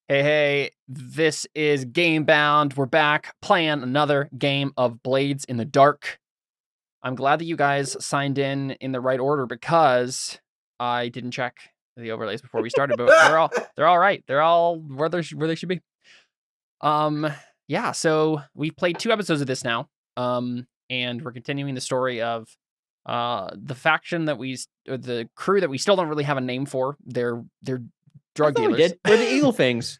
Hey, this is Gamebound. We're back playing another game of Blades in the Dark. I'm glad that you guys signed in the right order because I didn't check the overlays before we started, but they're all right. They're all where they should be. Yeah, so we've played 2 episodes of this now. And we're continuing the story of the faction that the crew that we still don't really have a name for. They're drug dealers. We're the Eagle Fangs.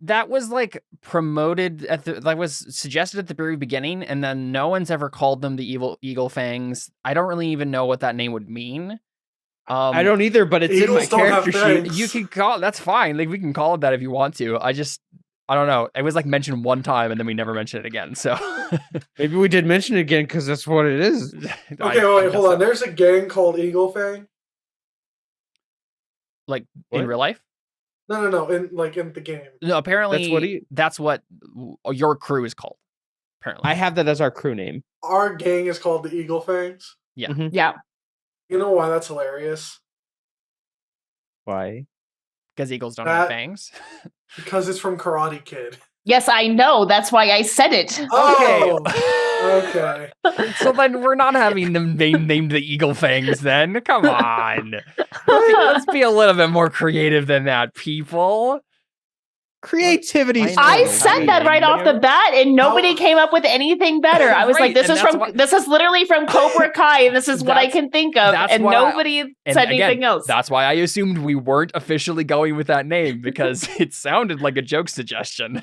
That was like promoted that was suggested at the very beginning, and then no one's ever called them the Eagle Fangs. I don't really even know what that name would mean. I don't either, but it's in my character sheet. You can call it, that's fine. Like, we can call it that if you want to. I don't know. It was like mentioned one time and then we never mentioned it again. So maybe we did mention it again because that's what it is. Okay, wait, hold on. There's a gang called Eagle Fang. Like in real life? No. In the game. No, apparently that's what your crew is called. Apparently, I have that as our crew name. Our gang is called the Eagle Fangs. Yeah, yeah. You know why that's hilarious? Why? Because eagles don't have fangs. Because it's from Karate Kid. Yes, I know. That's why I said it. Oh, okay. So then we're not having them named the Eagle Fangs then. Come on. Let's be a little bit more creative than that, people. Creativity. I said that right off the bat, and nobody came up with anything better. I was right, like, this is literally from Cobra Kai, and this is what I can think of, and nobody said anything else. That's why I assumed we weren't officially going with that name, because it sounded like a joke suggestion.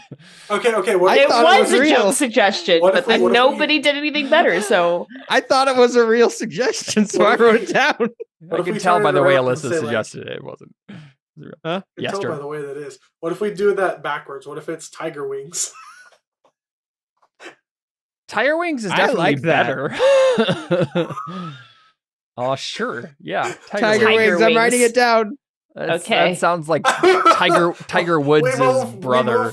Okay. It was a joke suggestion, but nobody did anything better. So I thought it was a real suggestion, so I wrote it down. I can tell by the way Alyssa suggested it wasn't. Huh? You can tell by the way that is. What if we do that backwards? What if it's Tiger Wings? Tiger Wings is definitely better. Oh, sure. Yeah. Tiger Wings. I'm writing it down. Okay. That sounds like Tiger Woods' brother.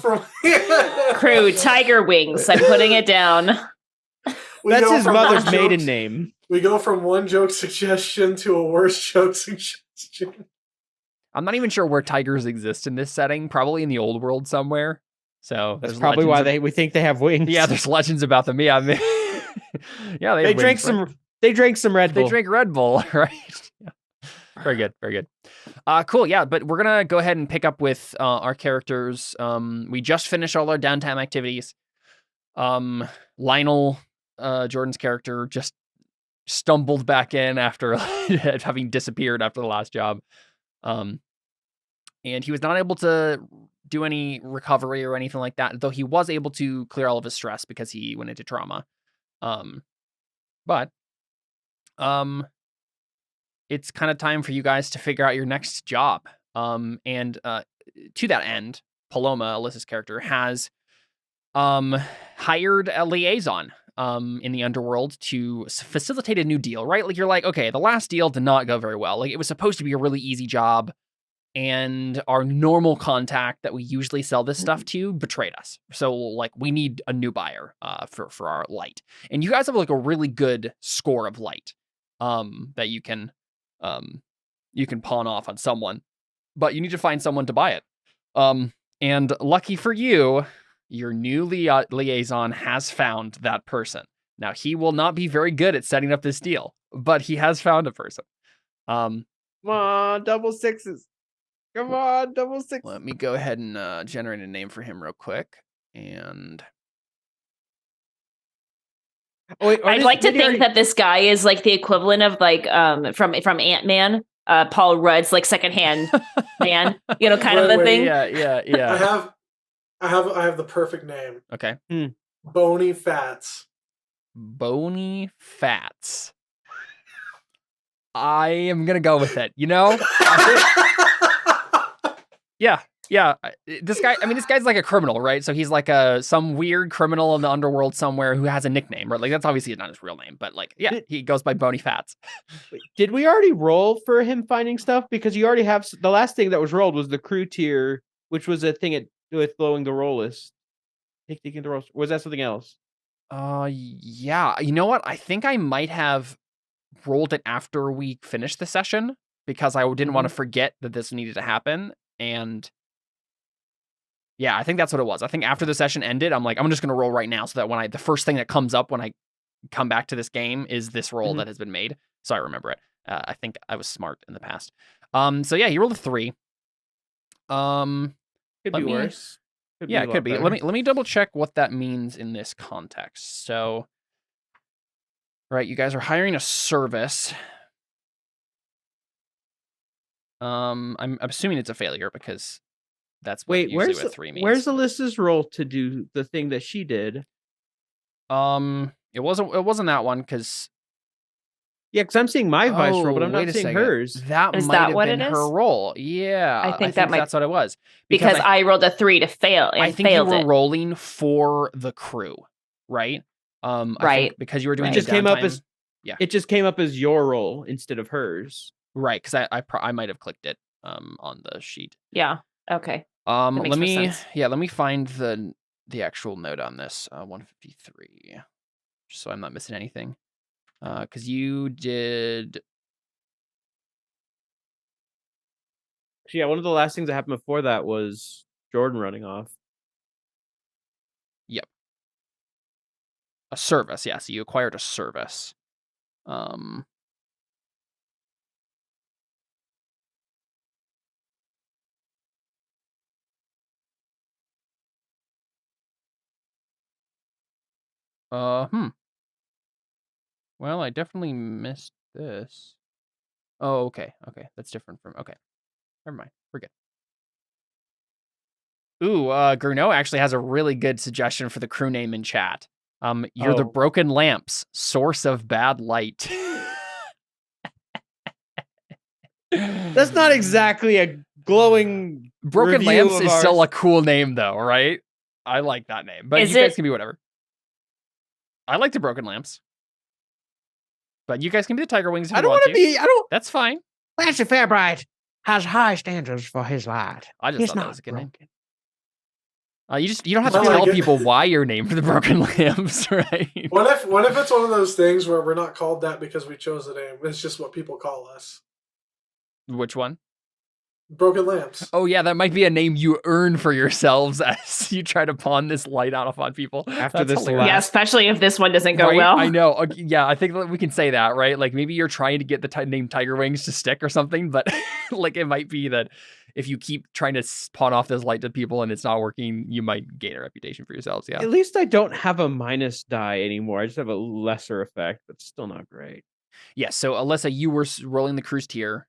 Crew, Tiger Wings. I'm putting it down. That's his mother's maiden name. We go from one joke suggestion to a worse joke suggestion. I'm not even sure where tigers exist in this setting. Probably in the old world somewhere. So that's probably why we think they have wings. Yeah, there's legends about them. Yeah, yeah. They drank some. They drank some Red Bull. They drank Red Bull, right? Yeah. Very good. Very good. Cool. Yeah, but we're gonna go ahead and pick up with our characters. We just finished all our downtime activities. Lionel, Jordan's character, just stumbled back in after having disappeared after the last job. And he was not able to do any recovery or anything like that, though he was able to clear all of his stress because he went into trauma. But it's kind of time for you guys to figure out your next job. And to that end, Paloma, Alyssa's character, has hired a liaison in the underworld to facilitate a new deal, right? Like, you're like, okay, the last deal did not go very well. Like, it was supposed to be a really easy job, and our normal contact that we usually sell this stuff to betrayed us. So, like, we need a new buyer for our light. And you guys have like a really good score of light that you can pawn off on someone, but you need to find someone to buy it. And lucky for you, your new liaison has found that person. Now, he will not be very good at setting up this deal, but he has found a person. Come on, double sixes. Come on, double six. Let me go ahead and generate a name for him real quick. And I'd like to think that this guy is like the equivalent of like from Ant-Man, Paul Rudd's like secondhand man, you know, kind of the thing. Yeah. I have the perfect name. Okay. Bony Fats. Bony Fats. I am gonna go with it. You know. Yeah. This guy's like a criminal, right? So he's like some weird criminal in the underworld somewhere who has a nickname, right? Like, that's obviously not his real name, but like, yeah, he goes by Bony Fats. Did we already roll for him finding stuff? Because you already have the last thing that was rolled was the crew tier, which was a thing with blowing the roll list. Taking the roll. Was that something else? Yeah. You know what? I think I might have rolled it after we finished the session because I didn't want to forget that this needed to happen. And Yeah, I think that's what it was. I think after the session ended, I'm like, I'm just going to roll right now so that when the first thing that comes up when I come back to this game is this roll that has been made. So I remember it. I think I was smart in the past. So yeah, he rolled a 3. Could be worse. Yeah, it could be. Let me double check what that means in this context. So, right, you guys are hiring a service. I'm assuming it's a failure because that's what usually what a 3 means. Where's Alyssa's roll to do the thing that she did? It wasn't that one because. Yeah, because I'm seeing my vice roll, but I'm not seeing hers. That Is might that have what been it her is? roll. Yeah, I think that's what it was. Because I rolled a 3 to fail and I think failed you were it. rolling for the crew, right? I think because you were doing it just came up as yeah. It just came up as your roll instead of hers. Right, because I might have clicked it on the sheet. Yeah. Okay. Let me find the actual note on this 153, just so I'm not missing anything. Because you did. Yeah, one of the last things that happened before that was Jordan running off. Yep. A service, yeah. So you acquired a service. Well, I definitely missed this. Oh, okay. Okay, that's different from. Okay, never mind. We're good. Ooh, Gruno actually has a really good suggestion for the crew name in chat. You're the Broken Lamps, source of bad light. That's not exactly a glowing. Broken Lamps is still a cool name, though, right? I like that name, but you guys can be whatever. I like the Broken Lamps, but you guys can be the Tiger Wings if you want to. I don't. That's fine. Clancy Fairbright has high standards for his light. I just thought that was a good name. You don't have to tell people why you're named the Broken Lamps, right? What if it's one of those things where we're not called that because we chose the name? It's just what people call us. Which one? Broken Lamps. Oh yeah, that might be a name you earn for yourselves as you try to pawn this light out on people. After this, yeah, especially if this one doesn't go well. I know. Yeah, I think we can say that, right? Like maybe you're trying to get the name Tiger Wings to stick or something, but like it might be that if you keep trying to pawn off this light to people and it's not working, you might gain a reputation for yourselves. Yeah. At least I don't have a minus die anymore. I just have a lesser effect, but still not great. Yeah. So Alyssa, you were rolling the cruise tier.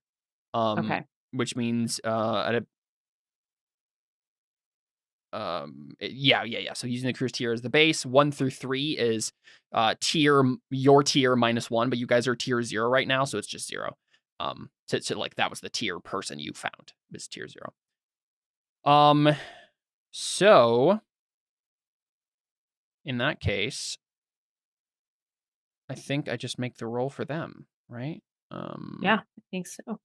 Okay. Which means yeah. So using the cruise tier as the base, 1 through 3 is your tier -1, but you guys are tier 0 right now, so it's just 0. So like that was the tier person you found is tier 0. So in that case, I think I just make the roll for them, right? Yeah, I think so.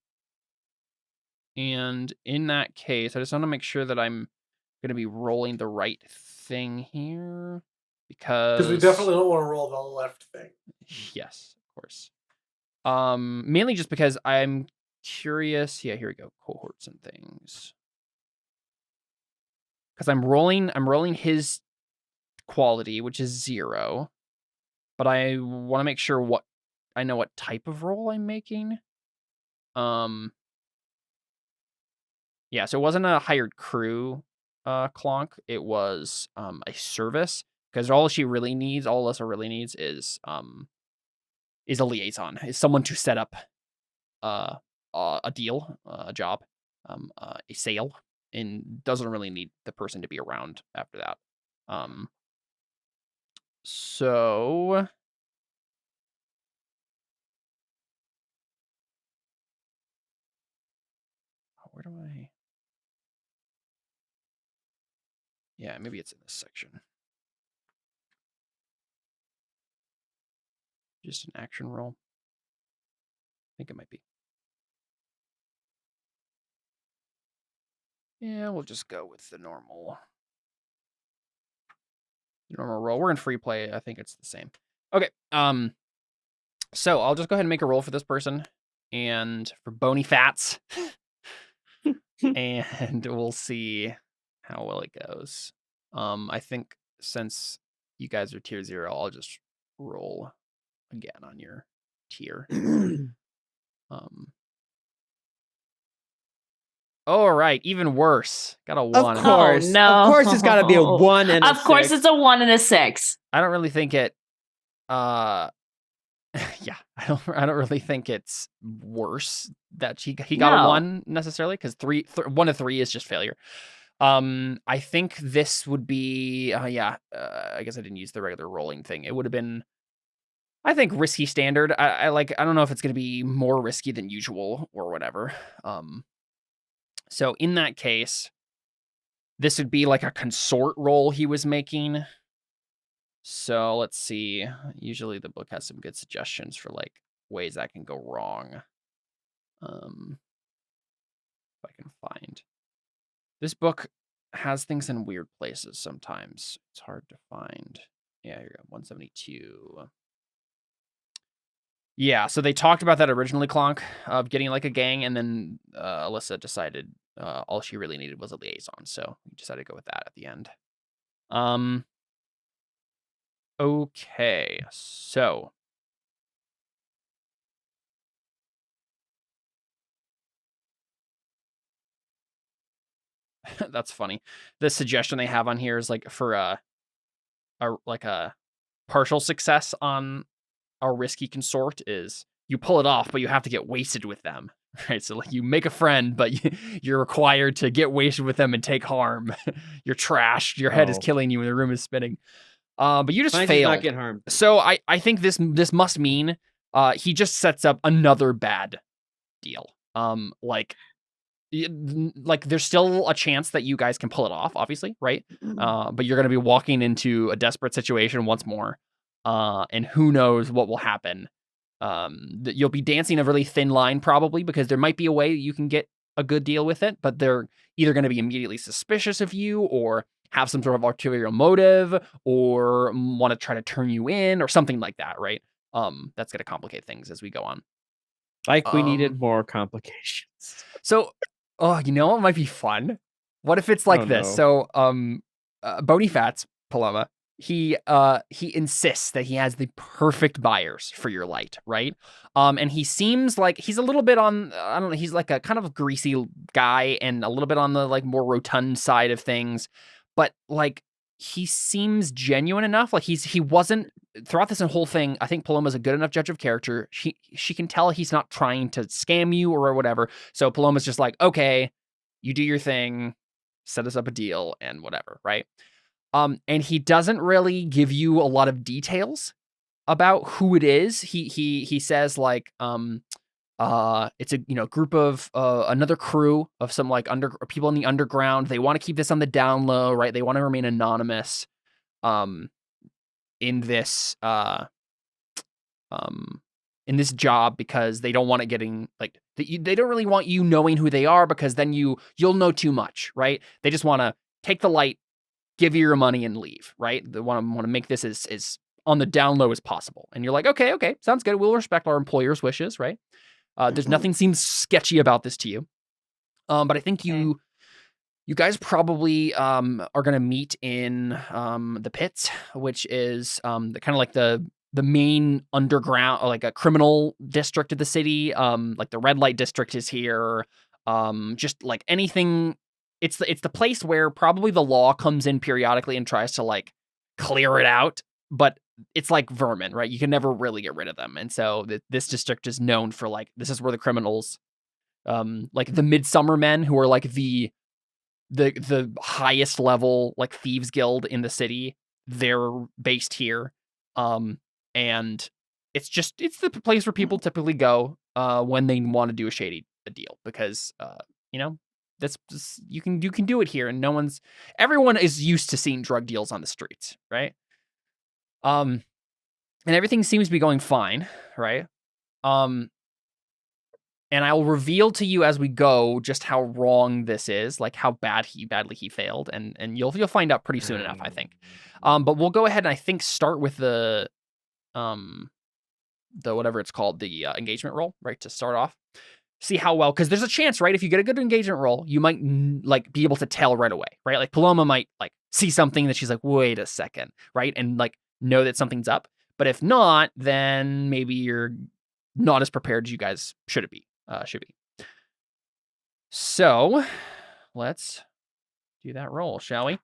And in that case, I just want to make sure that I'm going to be rolling the right thing here because we definitely don't want to roll the left thing. Yes, of course. Mainly just because I'm curious. Yeah, here we go. Cohorts and things. Because I'm rolling his quality, which is 0, but I want to make sure what type of roll I'm making. Yeah, so it wasn't a hired crew clonk. It was a service because all Alyssa really needs is a liaison, is someone to set up a deal, a job, a sale, and doesn't really need the person to be around after that. So where do I? Yeah, maybe it's in this section. Just an action roll. I think it might be. Yeah, we'll just go with the normal roll. We're in free play. I think it's the same. Okay. So I'll just go ahead and make a roll for this person and for Bony Fats. And we'll see how well it goes. I think since you guys are tier 0, I'll just roll again on your tier. All right, even worse. Got a 1. Of course. Oh, no. Of course it's got to be a 1 and a 6. Of course it's a 1 and a 6. I don't really think it yeah, I don't really think it's worse that he got a 1 necessarily, because 1 to 3 is just failure. I think this would be I guess I didn't use the regular rolling thing. It would have been, I think, risky standard. I don't know if it's going to be more risky than usual or whatever. So in that case, this would be like a consort roll he was making. So let's see. Usually the book has some good suggestions for like ways that can go wrong. If I can find. This book has things in weird places sometimes. It's hard to find. Yeah, here you go. 172. Yeah, so they talked about that originally, Clonk, of getting like a gang, and then Alyssa decided all she really needed was a liaison, so we decided to go with that at the end. Okay, so that's funny. The suggestion they have on here is like for a partial success on a risky consort is you pull it off, but you have to get wasted with them, right? So like you make a friend, but you're required to get wasted with them and take harm. You're trashed. Your head is killing you and the room is spinning. But you just failed. Not get harmed. So I think this must mean he just sets up another bad deal. Like there's still a chance that you guys can pull it off, obviously, right? But you're going to be walking into a desperate situation once more. And who knows what will happen. You'll be dancing a really thin line probably, because there might be a way you can get a good deal with it, but they're either going to be immediately suspicious of you or have some sort of ulterior motive or want to try to turn you in or something like that, right? That's going to complicate things as we go on. Like we needed more complications. So, you know what might be fun? What if it's like this? No. So, Bony Fats, Paloma, he insists that he has the perfect buyers for your light, right? And he seems like he's a little bit on, I don't know, he's like a kind of greasy guy and a little bit on the like more rotund side of things, but like he seems genuine enough. Like he wasn't throughout this whole thing. I think Paloma's a good enough judge of character. She can tell he's not trying to scam you or whatever. So Paloma's just like, okay, you do your thing, set us up a deal and whatever, right? And he doesn't really give you a lot of details about who it is. He says like, it's a group of another crew of some like people in the underground. They want to keep this on the down low, right? They want to remain anonymous, in this job, because they don't want it getting like they don't really want you knowing who they are, because then you'll know too much, right? They just want to take the light, give you your money and leave, right? They want to make this as on the down low as possible. And you're like, okay, sounds good. We'll respect our employer's wishes, right? There's nothing seems sketchy about this to you. But I think you guys probably are going to meet in the pits, which is the kind of like the main underground, like a criminal district of the city. Like the red light district is here. Just like anything. It's the place where probably the law comes in periodically and tries to like clear it out, but it's like vermin, right? You can never really get rid of them. And so this district is known for like, this is where the criminals, like the Midsummer Men, who are like the highest level, like thieves guild in the city, they're based here. And it's the place where people typically go, when they want to do a shady deal, because, that's just, you can do it here, and everyone is used to seeing drug deals on the streets, right? And everything seems to be going fine, right? And I'll reveal to you as we go just how wrong this is, like how badly he failed, and you'll find out pretty soon enough, I think. But we'll go ahead and I think start with the whatever it's called, the engagement roll, right, to start off. see how well, because there's a chance, right? If you get a good engagement roll, you might like be able to tell right away, right? Like Paloma might like see something that she's like, wait a second, right? And like know that something's up. But if not, then maybe you're not as prepared as you guys should be. So let's do that roll, shall we?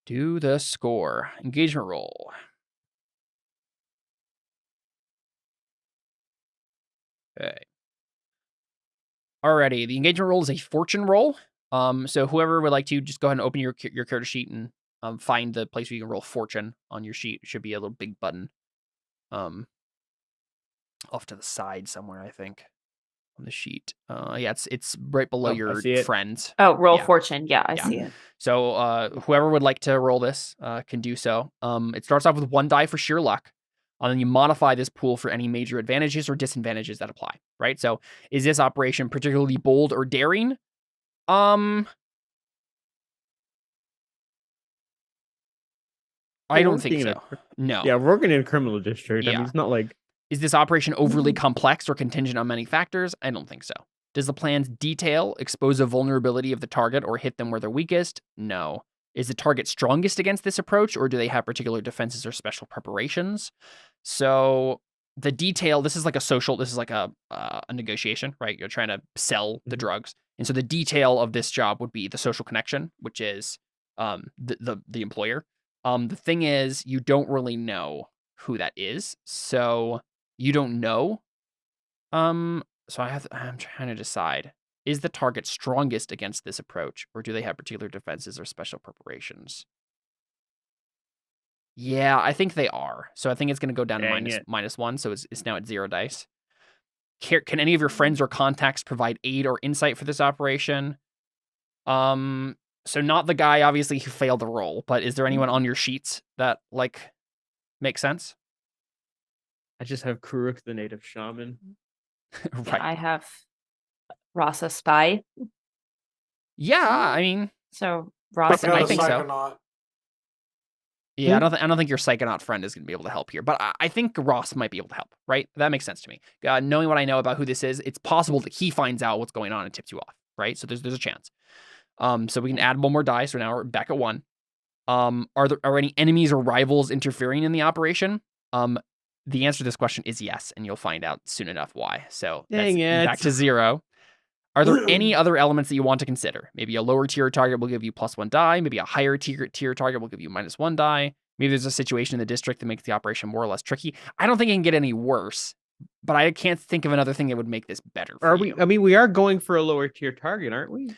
Do the score. Engagement roll. Okay. Alrighty, the engagement roll is a fortune roll. So whoever would like to just go ahead and open your character sheet and find the place where you can roll fortune on your sheet. It should be a little big button. Off to the side somewhere, I think, on the sheet. Yeah, it's right below your friends. Oh, roll fortune. Yeah, I see it. So whoever would like to roll this can do so. It starts off with 1 die for sheer luck. And then you modify this pool for any major advantages or disadvantages that apply, right? So is this operation particularly bold or daring? I don't think so. No. Yeah, working in a criminal district. Yeah. I mean, it's not like... Is this operation overly complex or contingent on many factors? I don't think so. Does the plan's detail expose a vulnerability of the target or hit them where they're weakest? No. Is the target strongest against this approach, or do they have particular defenses or special preparations? So the detail, this is like a negotiation, right? You're trying to sell the drugs. And so the detail of this job would be the social connection, which is the employer. The thing is, you don't really know who that is. So you don't know. So I'm trying to decide, is the target strongest against this approach, or do they have particular defenses or special preparations? Yeah, I think they are. So I think it's going to go down to -1. So it's now at 0 dice. Can any of your friends or contacts provide aid or insight for this operation? So not the guy, obviously, who failed the roll, but is there anyone on your sheets that, like, makes sense? I just have Kuruk, the native shaman. Right. Yeah, I have Ross, a spy. Yeah, I mean... So Ross, I think so. Psychonaut. Yeah, I don't think your Psychonaut friend is going to be able to help here, but I think Ross might be able to help, right? That makes sense to me. Knowing what I know about who this is, it's possible that he finds out what's going on and tips you off, right? So there's a chance. So we can add 1 more die, so now we're back at 1. Are any enemies or rivals interfering in the operation? The answer to this question is yes, and you'll find out soon enough why. So that's back to 0. Are there any other elements that you want to consider? Maybe a lower tier target will give you +1 die. Maybe a higher tier target will give you -1 die. Maybe there's a situation in the district that makes the operation more or less tricky. I don't think it can get any worse, but I can't think of another thing that would make this better for you. I mean, we are going for a lower tier target, aren't we?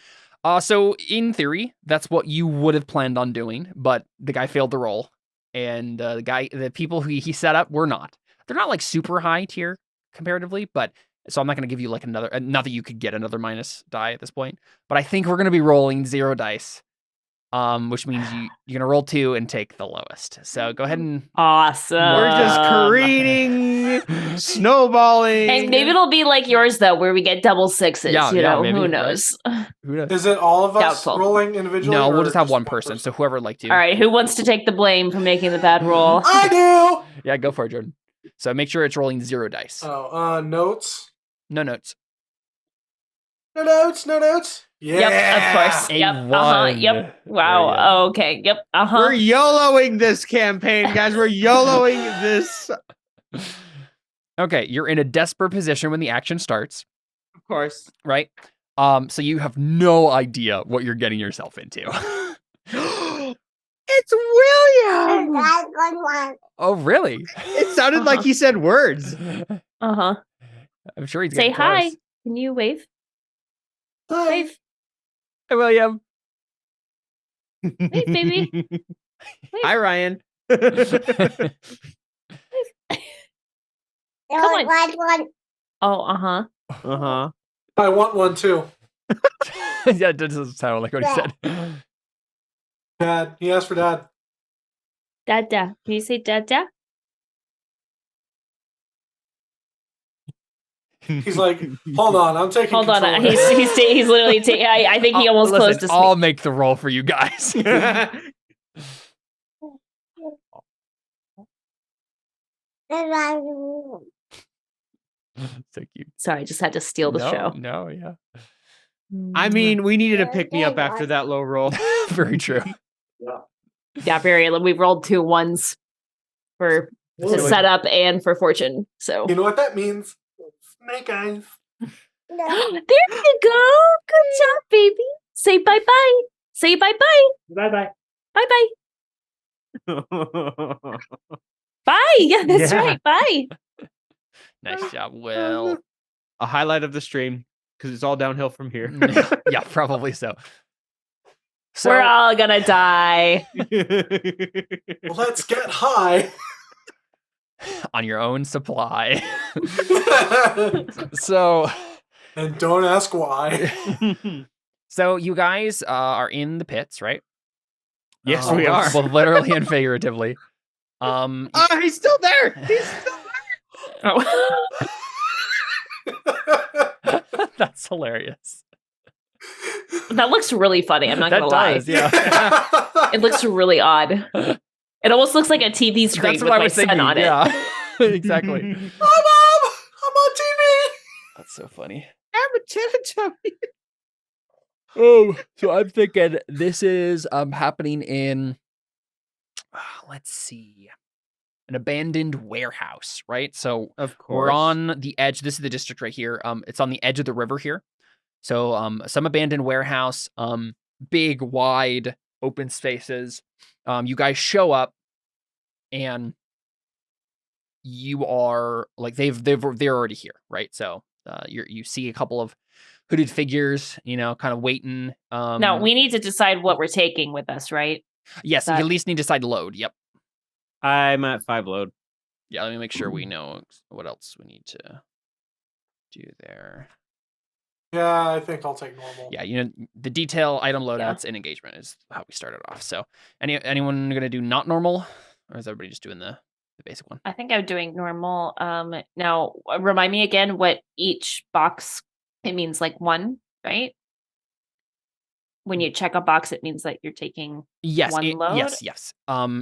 So in theory, that's what you would have planned on doing, but the guy failed the roll, and the people who he set up were not. They're not like super high tier comparatively, but so I'm not going to give you like another, not that you could get another minus die at this point, but I think we're going to be rolling 0 dice, which means you're going to roll 2 and take the lowest. So go ahead and... Awesome. We're just careening, snowballing. And maybe it'll be like yours, though, where we get double 6s. Maybe, who knows? Right? Who knows? Is it all of us Doubtful. rolling individually? No, we'll just have one person. So whoever would like to. All right, who wants to take the blame for making the bad roll? I do! Yeah, go for it, Jordan. So make sure it's rolling 0 dice. Oh, notes? No notes. No notes? Yeah. Yep, of course. Yep. Yep. Wow. Okay. Yep. We're YOLOing this campaign, guys. We're YOLOing this. Okay, you're in a desperate position when the action starts. Of course. Right? So you have no idea what you're getting yourself into. It's William! Oh, really? It sounded like he said words. Uh-huh. I'm sure he's Say getting hi. close. Can you wave? Hi. Wave. Hi, William. Wave, baby. Wave. Hi, Ryan. Come on. Oh, uh-huh. Uh-huh. I want one too. Yeah, it doesn't sound like what he said. Dad. He asked for dad. Dada. Can you say dada? He's like, hold on, I'm taking Hold control. on. He's literally taking... I think he almost closed his I'll make the roll for you guys. So cute. Sorry, I just had to steal the show. No, yeah. I mean, we needed to pick me up after that low roll. Very true. Yeah, very. We rolled 2 1s for the setup and for fortune. So you know what that means? Snake eyes. There you go. Good job, baby. Say bye-bye. Say bye-bye. Bye-bye. Bye-bye. Bye. Yeah, that's right. Bye. Nice job, Will. A highlight of the stream, because it's all downhill from here. Yeah, probably so. We're all gonna die. Let's get high. On your own supply. So... And don't ask why. So you guys are in the pits, right? Yes, we are. Both literally and figuratively. He's still there. He's still there. Oh. That's hilarious. That looks really funny. I'm not gonna lie. Yeah. It looks really odd. It almost looks like a TV screen with my son on it. Yeah, exactly. Hi, Mom! I'm on TV! That's so funny. I'm a Teletubby. Oh, so I'm thinking this is happening in, let's see, an abandoned warehouse, right? So of course we're on the edge. This is the district right here. It's on the edge of the river here. So some abandoned warehouse, big, wide, open spaces. You guys show up, and you are like they're already here, right? So you see a couple of hooded figures, kind of waiting. Now we need to decide what we're taking with us, right? Yes, you at least need to decide load. Yep. I'm at 5 load. Yeah, let me make sure we know what else we need to do there. Yeah, I think I'll take normal. Yeah, the detail item loadouts and engagement is how we started off. So, anyone gonna do not normal, or is everybody just doing the basic one? I think I'm doing normal. Now remind me again what each box. It means like 1, right? When you check a box, it means that you're taking one load. Yes.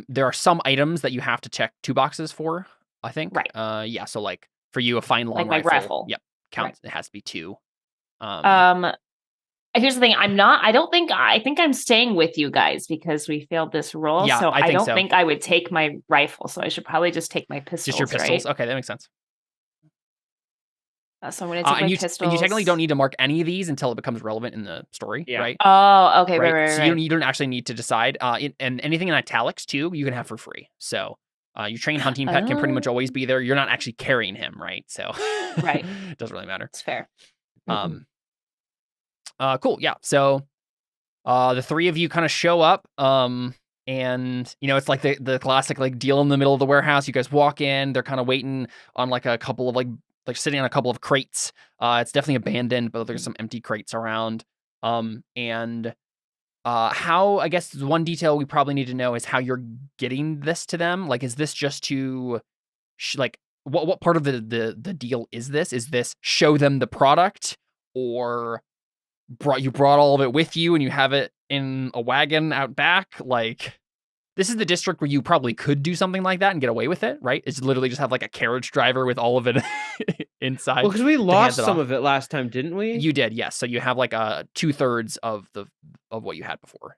There are some items that you have to check 2 boxes for. I think. Right. Yeah. So like for you, a fine long like my rifle. Yep. Counts. Right. It has to be 2. Here's the thing. I think I'm staying with you guys because we failed this roll. Yeah, so I don't so. think I would take my rifle. So I should probably just take my pistols. Just your pistols. Right? Okay, that makes sense. So I'm going to take my pistols. And you technically don't need to mark any of these until it becomes relevant in the story, right? Oh, okay, right. So you don't actually need to decide. And anything in italics too, you can have for free. So your trained hunting pet can pretty much always be there. You're not actually carrying him, right? So right, it doesn't really matter. It's fair. Cool. Yeah. So the 3 of you kind of show up. And it's like the classic like deal in the middle of the warehouse. You guys walk in. They're kind of waiting on like a couple of like sitting on a couple of crates. It's definitely abandoned, but there's some empty crates around. And how, I guess the one detail we probably need to know is how you're getting this to them. Like, is this just to what part of the deal is this? Is this show them the product, or you brought all of it with you and you have it in a wagon out back? Like, this is the district where you probably could do something like that and get away with it, right? It's literally just have like a carriage driver with all of it inside. Well, because we lost some of it last time, didn't we? You did, yes. So you have like 2/3 of what you had before.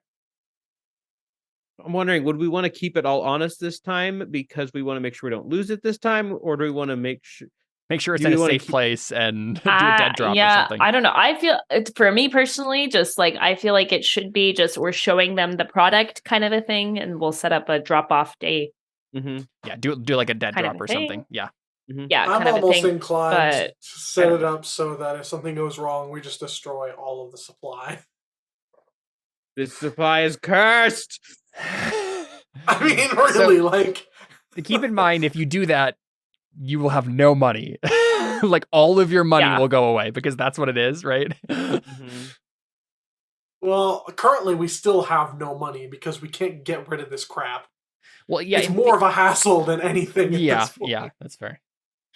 I'm wondering, would we want to keep it all honest this time because we want to make sure we don't lose it this time, or do we want to make sure it's in a safe place and do a dead drop or something? I don't know. I feel for me personally, just like I feel like it should be just we're showing them the product kind of a thing, and we'll set up a drop off day. Mm-hmm. Yeah, do like a dead drop or something. Yeah, yeah. I'm almost inclined to set it up so that if something goes wrong, we just destroy all of the supply. This supply is cursed. I mean, really, to keep in mind, if you do that, you will have no money. Like all of your money will go away because that's what it is, right? Mm-hmm. Well, currently we still have no money because we can't get rid of this crap. Well, yeah, it's more of a hassle than anything. Yeah, that's fair.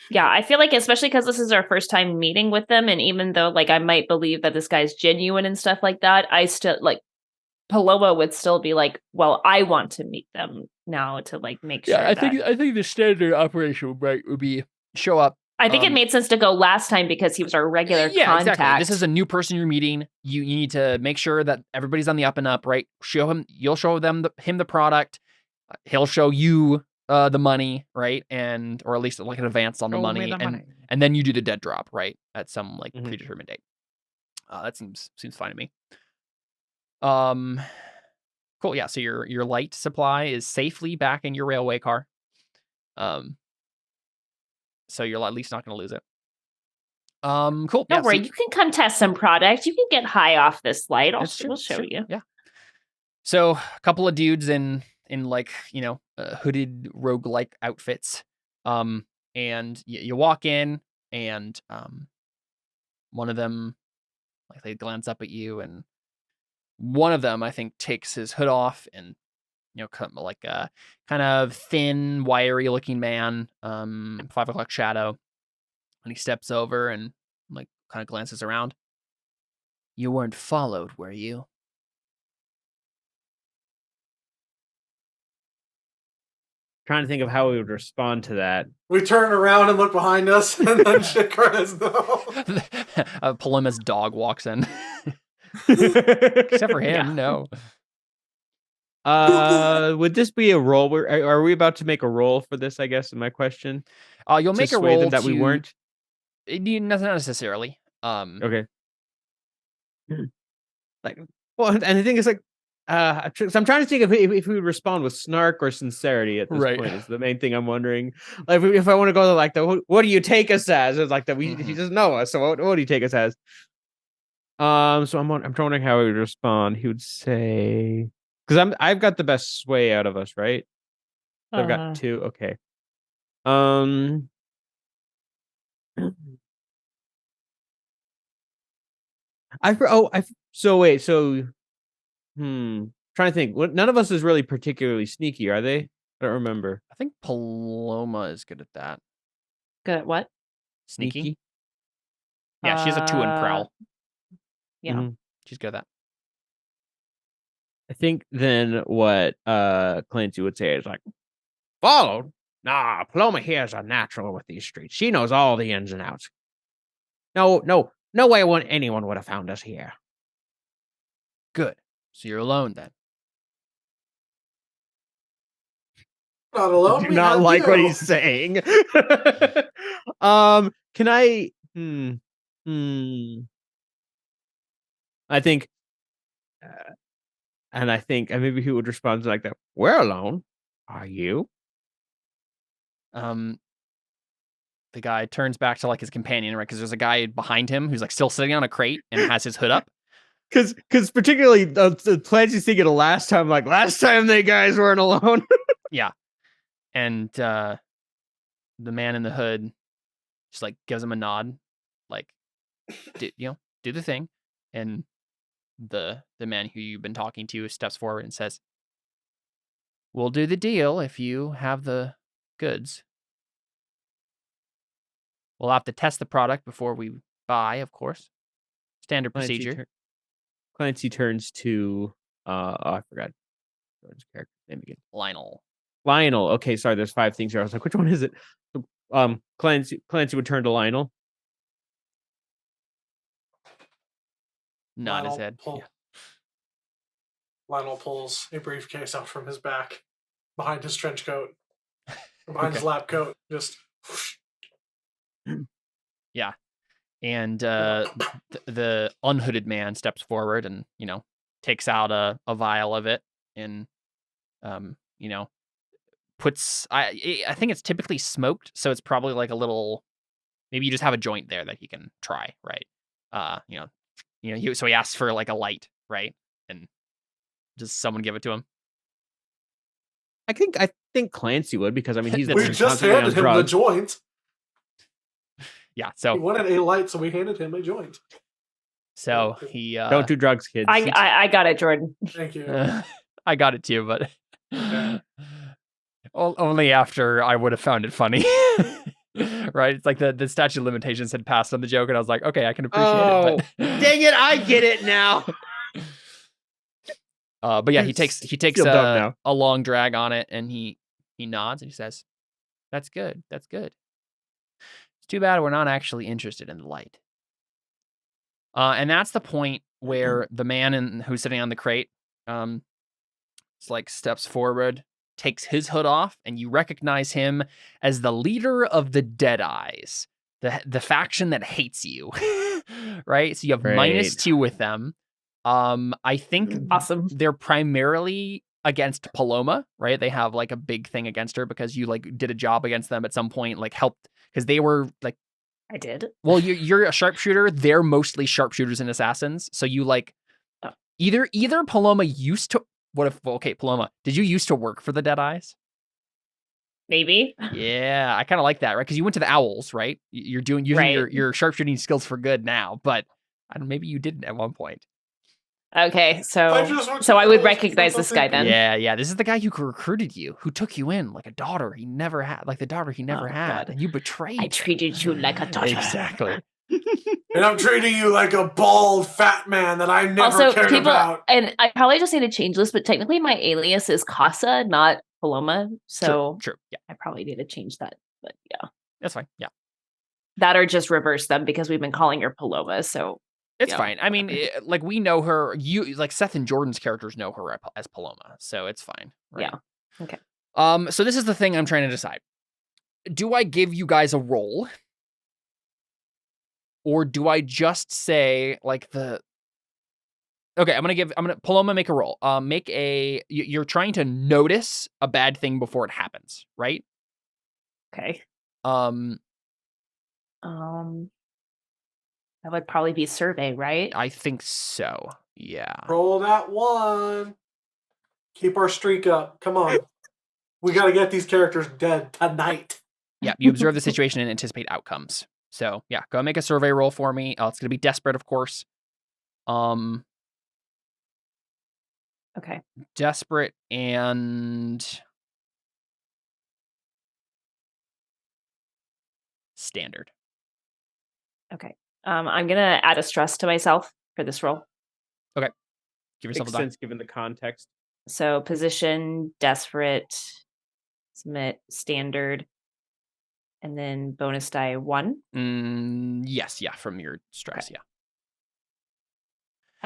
Yeah, I feel like especially because this is our first time meeting with them, and even though like I might believe that this guy's genuine and stuff like that, I still like Paloma would still be like, well, I want to meet them now to like make sure. Yeah, I think the standard operation would be show up, I think it made sense to go last time because he was our regular contact. Exactly. This is a new person you're meeting. You need to make sure that everybody's on the up and up, right? You'll show him the product. He'll show you the money, right? Or at least like an advance on the money. And then you do the dead drop, right? At some like predetermined date. That seems fine to me. Cool. Yeah. So your light supply is safely back in your railway car. So you're at least not going to lose it. Cool. Don't worry, you can come test some product. You can get high off this light. We'll show you. Yeah. So a couple of dudes in like, hooded roguelike outfits. And you walk in and one of them, like, they glance up at you, and one of them, I think, takes his hood off and, like a kind of thin, wiry looking man, 5 o'clock shadow. And he steps over and like kind of glances around. You weren't followed, were you? Trying to think of how we would respond to that. We turn around and look behind us, and then Shikar no. A Polemus dog walks in. Except for him, no. Would this be a roll? Are we about to make a roll for this? I guess is my question. You'll make a roll that we weren't. Not necessarily. Okay. Like, well, and the thing is, like, so I'm trying to think if we would respond with snark or sincerity at this point. Is the main thing I'm wondering. Like, if I want to go to like what do you take us as? It's like that he doesn't know us. So what do you take us as? So I'm wondering how he would respond. He would say, because I've got the best sway out of us, right? I've got 2. Okay. Trying to think. None of us is really particularly sneaky, are they? I don't remember. I think Paloma is good at that. Good at what? Sneaky. Yeah, she has a 2 in prowl. Yeah. She's good at that. I think then what Clancy would say is like, followed? Nah, Paloma here is a natural with these streets. She knows all the ins and outs. No way anyone would have found us here. Good. So you're alone then. Not alone. I do not like what he's saying. Can I? I think, and maybe he would respond like that. We're alone. Are you? The guy turns back to like his companion, right? Because there's a guy behind him who's like still sitting on a crate and has his hood up. Because particularly the Clancy's thinking of last time they guys weren't alone. Yeah. And the man in the hood just like gives him a nod, like, do the thing. And the man who you've been talking to steps forward and says, we'll do the deal if you have the goods. We'll have to test the product before we buy, of course. Standard procedure. Clancy turns to I forgot his character's name again. Lionel. Okay, sorry, there's 5 things here. I was like, which one is it? Clancy would turn to Lionel. Nod his head. Lionel pulls a briefcase out from his back, behind his trench coat, behind his lab coat, just. Yeah. And the unhooded man steps forward and, takes out a vial of it and, puts, I think it's typically smoked. So it's probably like a little, maybe you just have a joint there that he can try. Right. So he asks for like a light, right? And just someone give it to him. I think Clancy would, because I mean he's we just handed him the joint. Yeah, so he wanted a light, so we handed him a joint. So he don't do drugs, kids. I got it, Jordan. Thank you. I got it too, but only after I would have found it funny. Right? It's like the statute of limitations had passed on the joke, and I was like, okay, I can appreciate it. But dang it, I get it now. But yeah, he takes a long drag on it, and he nods and he says, "That's good. That's good. too bad we're not actually interested in the light. And that's the point where the man who's sitting on the crate, steps forward, takes his hood off, and you recognize him as the leader of the Deadeyes, the faction that hates you, right? So you have -2 with them. I think Awesome. they're primarily against Paloma, right? They have like a big thing against her because you like did a job against them at some point, like helped because they were like. I did. Well, you're a sharpshooter. They're mostly sharpshooters and assassins. So you like either Paloma used to. Paloma, did you used to work for the Deadeyes? Maybe. Yeah, I kind of like that, right? Because you went to the Owls, right? You're using your sharpshooting skills for good now, but maybe you didn't at one point. Okay, so I would recognize this guy then. Yeah. This is the guy who recruited you, who took you in like a daughter he never had, like the daughter he never had, God. and you betrayed. I treated you like a daughter. Exactly. And I'm treating you like a bald fat man that I never cared about. And I probably just need to change this, but technically my alias is Casa, not Paloma. So true. Yeah, I probably need to change that. But yeah, that's fine. Yeah, that or just reverse them because we've been calling her Paloma. So it's fine. I mean, like we know her. You like Seth and Jordan's characters know her as Paloma, so it's fine. Right? Yeah. Okay. So this is the thing I'm trying to decide. Do I give you guys a role? Or do I just say like okay, I'm gonna Paloma make a roll. You're trying to notice a bad thing before it happens, right? Okay. That would probably be survey, right? I think so. Yeah. Roll that 1. Keep our streak up. Come on. We got to get these characters dead tonight. Yeah, you observe the situation and anticipate outcomes. So yeah, go make a survey roll for me. It's gonna be desperate, of course. Okay. Desperate and standard. Okay. I'm gonna add a stress to myself for this roll. Okay. Give yourself Makes a die. sense given the context. So position, desperate, submit, standard, and then bonus die 1. Yes, yeah, from your stress, Okay. yeah.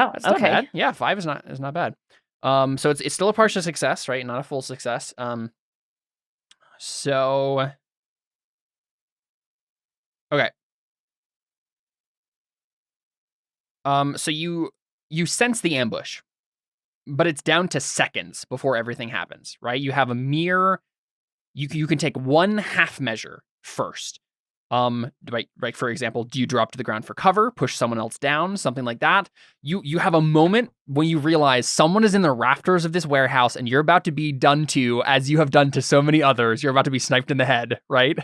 Oh, That's okay. not bad. Yeah, 5 is not bad. So it's still a partial success, right? Not a full success. So okay. So you sense the ambush, but it's down to seconds before everything happens, right? You have a mere you can take one half measure first. Right, for example, do you drop to the ground for cover, push someone else down, something like that? You have a moment when you realize someone is in the rafters of this warehouse and you're about to be done to, as you have done to so many others. You're about to be sniped in the head, right?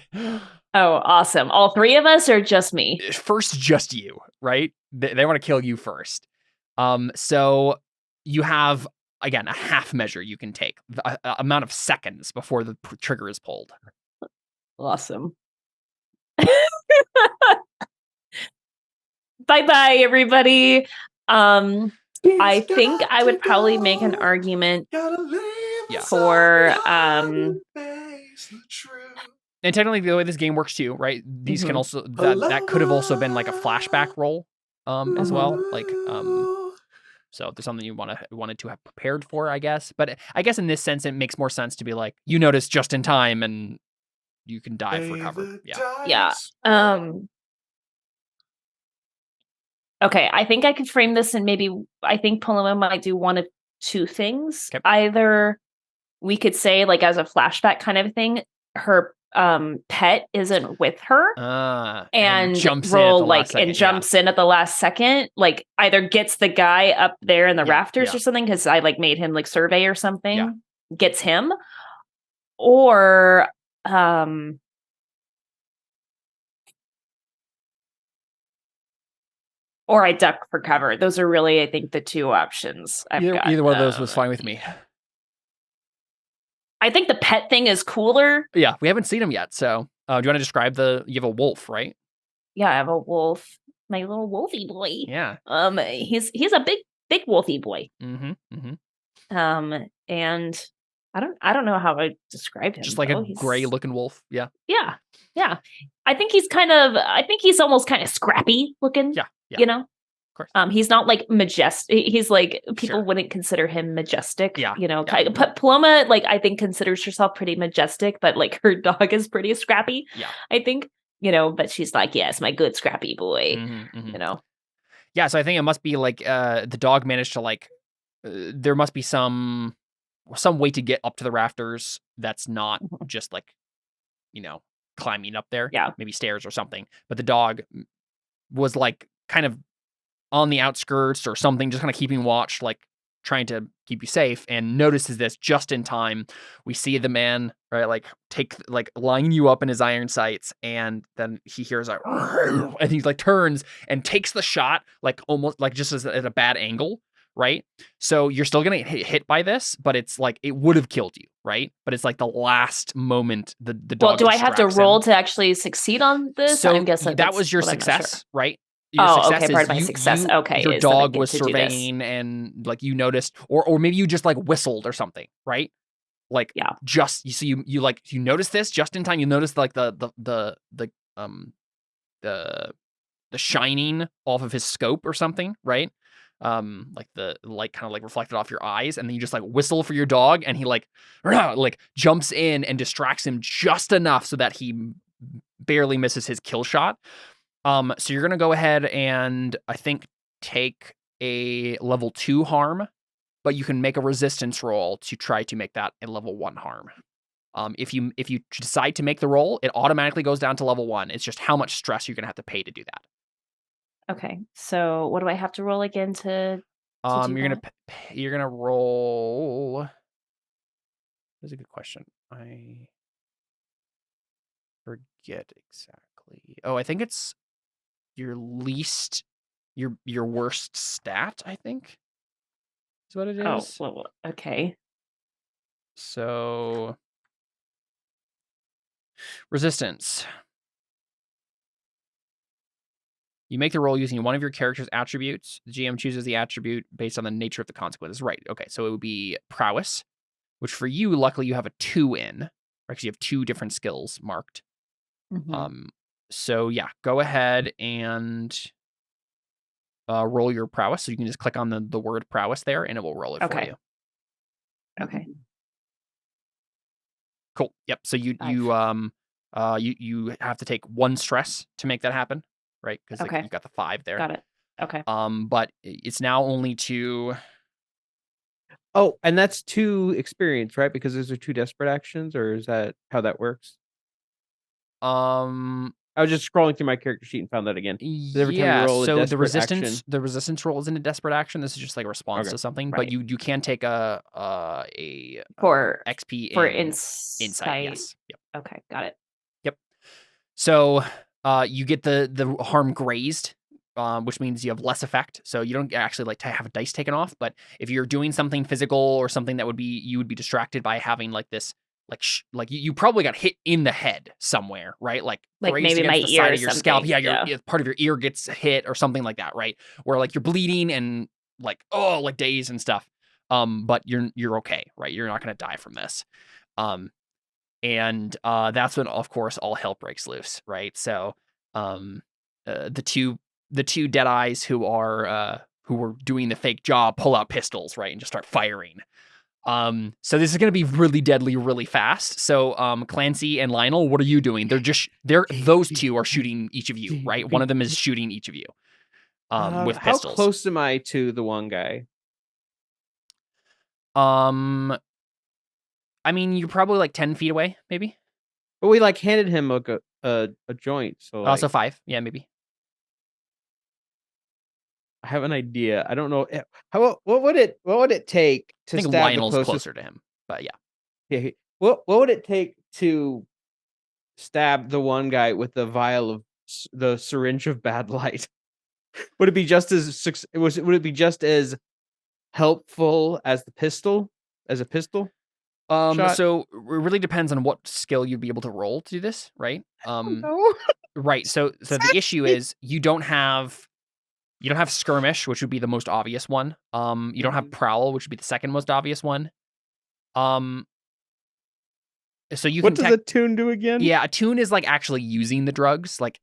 Oh, awesome. All 3 of us or just me? First, just you, right? They want to kill you first. So you have, again, a half measure you can take, the amount of seconds before the trigger is pulled. Awesome. Bye-bye, everybody. I think I would probably make an argument for And technically, the way this game works too, right? These can also that could have also been like a flashback roll, as well. Like, so if there's something you wanted to have prepared for, I guess. But I guess in this sense, it makes more sense to be like, you notice just in time and you can dive for cover. Yeah. Okay, I think I could frame this in I think Paloma might do one of 2 things. Okay. Either we could say, like, as a flashback kind of thing, her pet isn't with her and jumps roll in at the last second, jumps in at the last second, like either gets the guy up there in the rafters or something, because I like made him like survey or something, gets him, or I duck for cover. Those are really, I think, the 2 options I've got. Either one of those was fine with me. I think the pet thing is cooler. Yeah, we haven't seen him yet. So, do you want to describe you have a wolf, right? Yeah, I have a wolf. My little wolfy boy. Yeah. He's a big wolfy boy. Mm-hmm. Mm-hmm. And I don't know how I described him. Just like a gray looking wolf. Yeah. Yeah. I think he's almost kind of scrappy looking. Yeah. You know? Of course. He's not like majestic. He's like people Sure. wouldn't consider him majestic. Yeah. You know, but Paloma, like I think considers herself pretty majestic, but like her dog is pretty scrappy. Yeah. I think, you know, but she's like, yes, my good scrappy boy. You know. Yeah, so I think it must be like the dog managed to like there must be some way to get up to the rafters that's not just like, you know, climbing up there. Yeah. Maybe stairs or something. But the dog was like kind of on the outskirts or something, just kind of keeping watch, like trying to keep you safe, and notices this just in time. We see the man, right, like line you up in his iron sights, and then he hears like, and he like turns and takes the shot, like almost like just at a bad angle, right? So you're still gonna get hit by this, but it's like it would have killed you, right? But it's like the last moment the dog. Well, do I have to distracts roll him. to actually succeed on this? So I'm guessing that was your what I'm not success, sure. right? Your Oh, success okay, part is of my success. Okay, your is that I dog get was to do this. surveying and like you noticed, or maybe you just like whistled or something, right? Like Yeah. just you notice this just in time. You notice like the shining off of his scope or something, right? Like the light kind of like reflected off your eyes, and then you just like whistle for your dog, and he like jumps in and distracts him just enough so that he barely misses his kill shot. So you're gonna go ahead and I think take a level 2 harm, but you can make a resistance roll to try to make that a level 1 harm. If you decide to make the roll, it automatically goes down to level 1. It's just how much stress you're gonna have to pay to do that. Okay, so what do I have to roll again to do You're gonna roll. That's a good question. I forget exactly. Oh, I think it's your least, your worst stat, I think is what it Oh, is. well, okay. So resistance. You make the roll using one of your character's attributes. The GM chooses the attribute based on the nature of the consequences. Right. Okay. So it would be prowess, which for you, luckily, you have a 2 in, right? Because you have 2 different skills marked. So yeah, go ahead and roll your prowess. So you can just click on the word prowess there, and it will roll it for you. Okay. Cool. Yep. So you have to take 1 stress to make that happen, right? Because you got the 5 there. Got it. Okay. But it's now only 2. Oh, and that's 2 experience, right? Because those are 2 desperate actions, or is that how that works? I was just scrolling through my character sheet and found that again. Every time you roll a so desperate the resistance roll isn't a desperate action. This is just like a response to something. Right. But you can take a for XP for insight. Yes. Yep. Okay, got it. Yep. So you get the harm grazed, which means you have less effect. So you don't actually like to have a dice taken off. But if you're doing something physical or something that you would be distracted by having like this. Like you probably got hit in the head somewhere, right? Like maybe my the ear side or of your something. scalp. Yeah, part of your ear gets hit or something like that, right? Where like you're bleeding and like days and stuff. But you're okay, right? You're not gonna die from this. And that's when of course all hell breaks loose, right? So the two Deadeyes who were doing the fake job pull out pistols, right, and just start firing. So this is going to be really deadly, really fast. So, Clancy and Lionel, what are you doing? Those 2 are shooting each of you, right? One of them is shooting each of you, with pistols. How close am I to the one guy? I mean, you're probably like 10 feet away, maybe. But we like handed him a joint, so like, so 5, yeah, maybe. I have an idea. I don't know what would it take to I think stab Lionel's the closest... closer to him, but yeah. Yeah. What would it take to stab the one guy with the vial of the syringe of bad light? Would it be just as would it be just as helpful as the pistol? As a pistol? Shot? So it really depends on what skill you'd be able to roll to do this, right? No. Right. So the issue is you don't have skirmish, which would be the most obvious one. You don't have prowl, which would be the second most obvious one. So you what can does attune do again? Yeah, attune is like actually using the drugs, like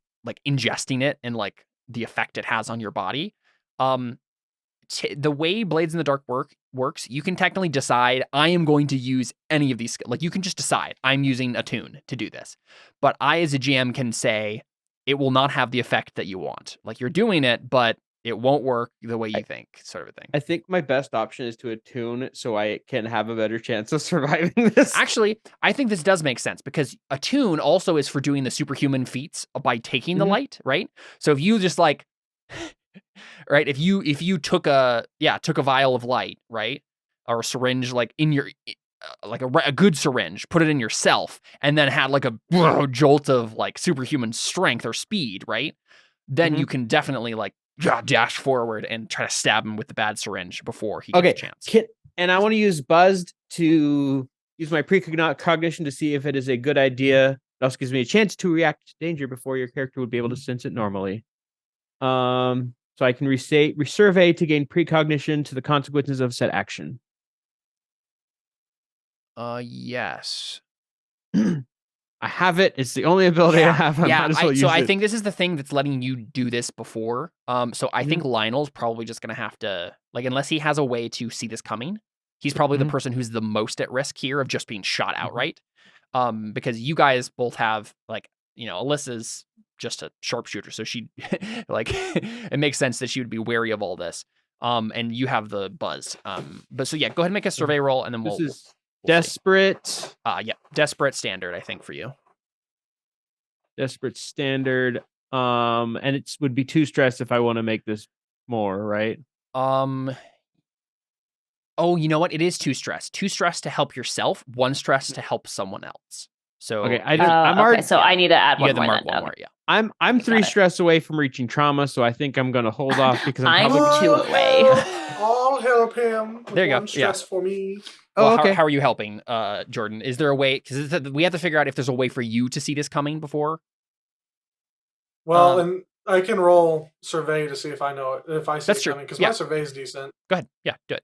ingesting it and like the effect it has on your body. The way Blades in the Dark works, you can technically decide I am going to use any of these. Like you can just decide I'm using attune to do this, but I as a GM can say it will not have the effect that you want. Like you're doing it, but it won't work the way you think, sort of a thing. I think my best option is to attune so I can have a better chance of surviving this. Actually, I think this does make sense because attune also is for doing the superhuman feats by taking the light, right? So if you just like, right, if you took a vial of light, right, or a syringe, like in your, like a good syringe, put it in yourself, and then had like a jolt of like superhuman strength or speed, right? Then you can definitely like dash forward and try to stab him with the bad syringe before he gets a chance. And I want to use Buzzed to use my precognition to see if it is a good idea. It also gives me a chance to react to danger before your character would be able to sense it normally. So I can resurvey to gain precognition to the consequences of said action. Yes. I have it. It's the only ability I have. I think this is the thing that's letting you do this before. So I think Lionel's probably just gonna have to, like, unless he has a way to see this coming, he's probably the person who's the most at risk here of just being shot outright. Because you guys both have, like, you know, Alyssa's just a sharpshooter, so she like it makes sense that she would be wary of all this. And you have the buzz. But so yeah, go ahead and make a survey roll, and then we'll desperate. Desperate standard, I think, for you. Desperate standard. And it would be 2 stress if I want to make this more, right? Oh, you know what? It is 2 stress. 2 stress to help yourself, 1 stress to help someone else. So okay, I'm already. So I need to add you one more. more. Mark one more. Yeah. I'm 3 stress away from reaching trauma, so I think I'm gonna hold off because I'm probably 2 away. I'll help him. There you go. 1 stress for me. Well, okay. How are you helping, Jordan? Is there a way? Because we have to figure out if there's a way for you to see this coming before. Well, and I can roll survey to see if I know it, if I see it coming, because my survey is decent. Go ahead. Yeah, do it.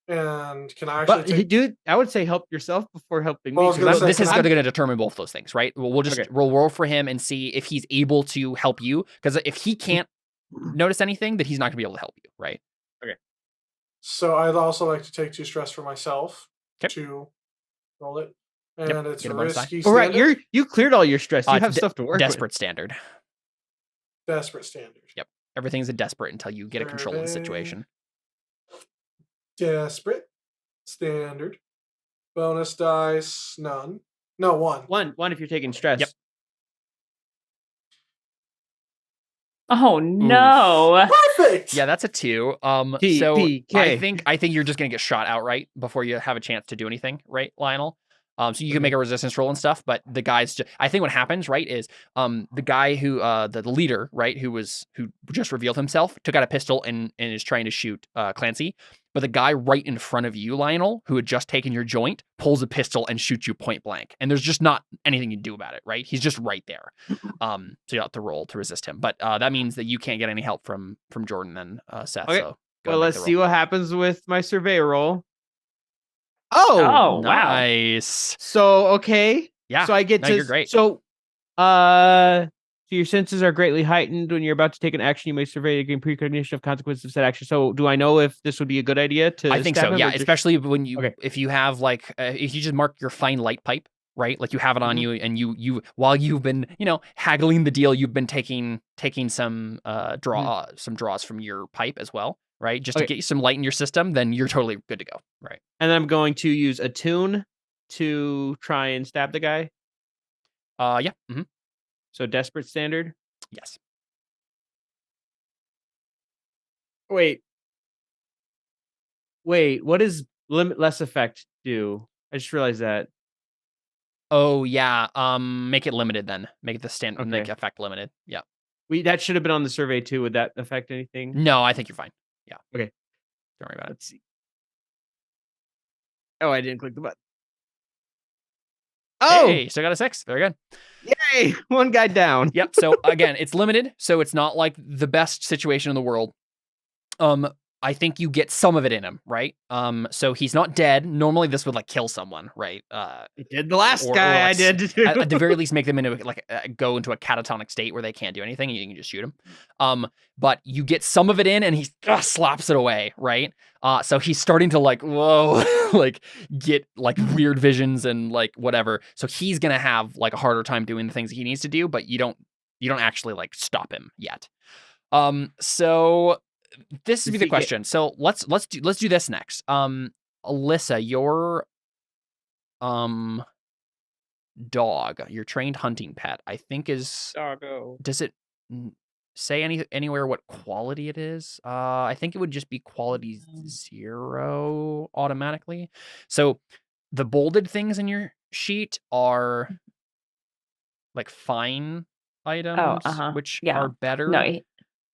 And can I actually dude, I would say help yourself before helping me. This is going to determine both those things, right? We'll just roll for him and see if he's able to help you. Because if he can't notice anything, then he's not going to be able to help you, right? Okay. So I'd also like to take 2 stress for myself to roll it. And it's a risky standard. All right, you cleared all your stress. You have stuff to work desperate with. Standard. Desperate standard. Yep. Everything's a desperate until you get a control of the situation. Desperate standard. Bonus dice, none. No, 1. 1 if you're taking stress. Yep. Oh no. Perfect. Yeah, that's a 2. So I think you're just gonna get shot outright before you have a chance to do anything, right, Lionel? So you can make a resistance roll and stuff, but the guys I think what happens, right, is the guy who the leader, right, who just revealed himself, took out a pistol and is trying to shoot Clancy. But the guy right in front of you, Lionel, who had just taken your joint, pulls a pistol and shoots you point blank. And there's just not anything you can do about it, right? He's just right there. So you have to roll to resist him. But that means that you can't get any help from Jordan and Seth. Okay. So well, let's see what happens with my survey roll. Oh, nice. So, okay. Yeah. So I get to... You're great. So your senses are greatly heightened when you're about to take an action. You may survey to gain precognition of consequences of said action. So, do I know if this would be a good idea to? I think so. Yeah, especially when you, if you have like, if you just mark your fine light pipe, right? Like you have it on you, and you while you've been, haggling the deal, you've been taking some draws from your pipe as well, right? Just to get you some light in your system. Then you're totally good to go, right? And then I'm going to use attune to try and stab the guy. Yeah. So desperate standard? Yes. Wait, what does limitless effect do? I just realized that. Oh yeah. Make it limited then. Make the standard make effect limited. Yeah. That should have been on the survey too. Would that affect anything? No, I think you're fine. Yeah. Okay. Don't worry about it. Let's see. Oh, I didn't click the button. Oh, hey, so I got a 6. Very good. Yay! 1 guy down. Yep. So again, it's limited, so it's not like the best situation in the world. I think you get some of it in him, right? So he's not dead. Normally this would like kill someone, right? It did the last or, guy like, I did too. at the very least make them into like go into a catatonic state where they can't do anything and you can just shoot them. But you get some of it in and he slaps it away, right? So he's starting to like, whoa, like get like weird visions and like whatever. So he's gonna have like a harder time doing the things he needs to do, but you don't actually like stop him yet. So this would be the question. So let's do this next. Alyssa, your dog, your trained hunting pet, I think is Doggo. Does it say anywhere what quality it is? I think it would just be quality 0 automatically. So the bolded things in your sheet are like fine items, which are better. No,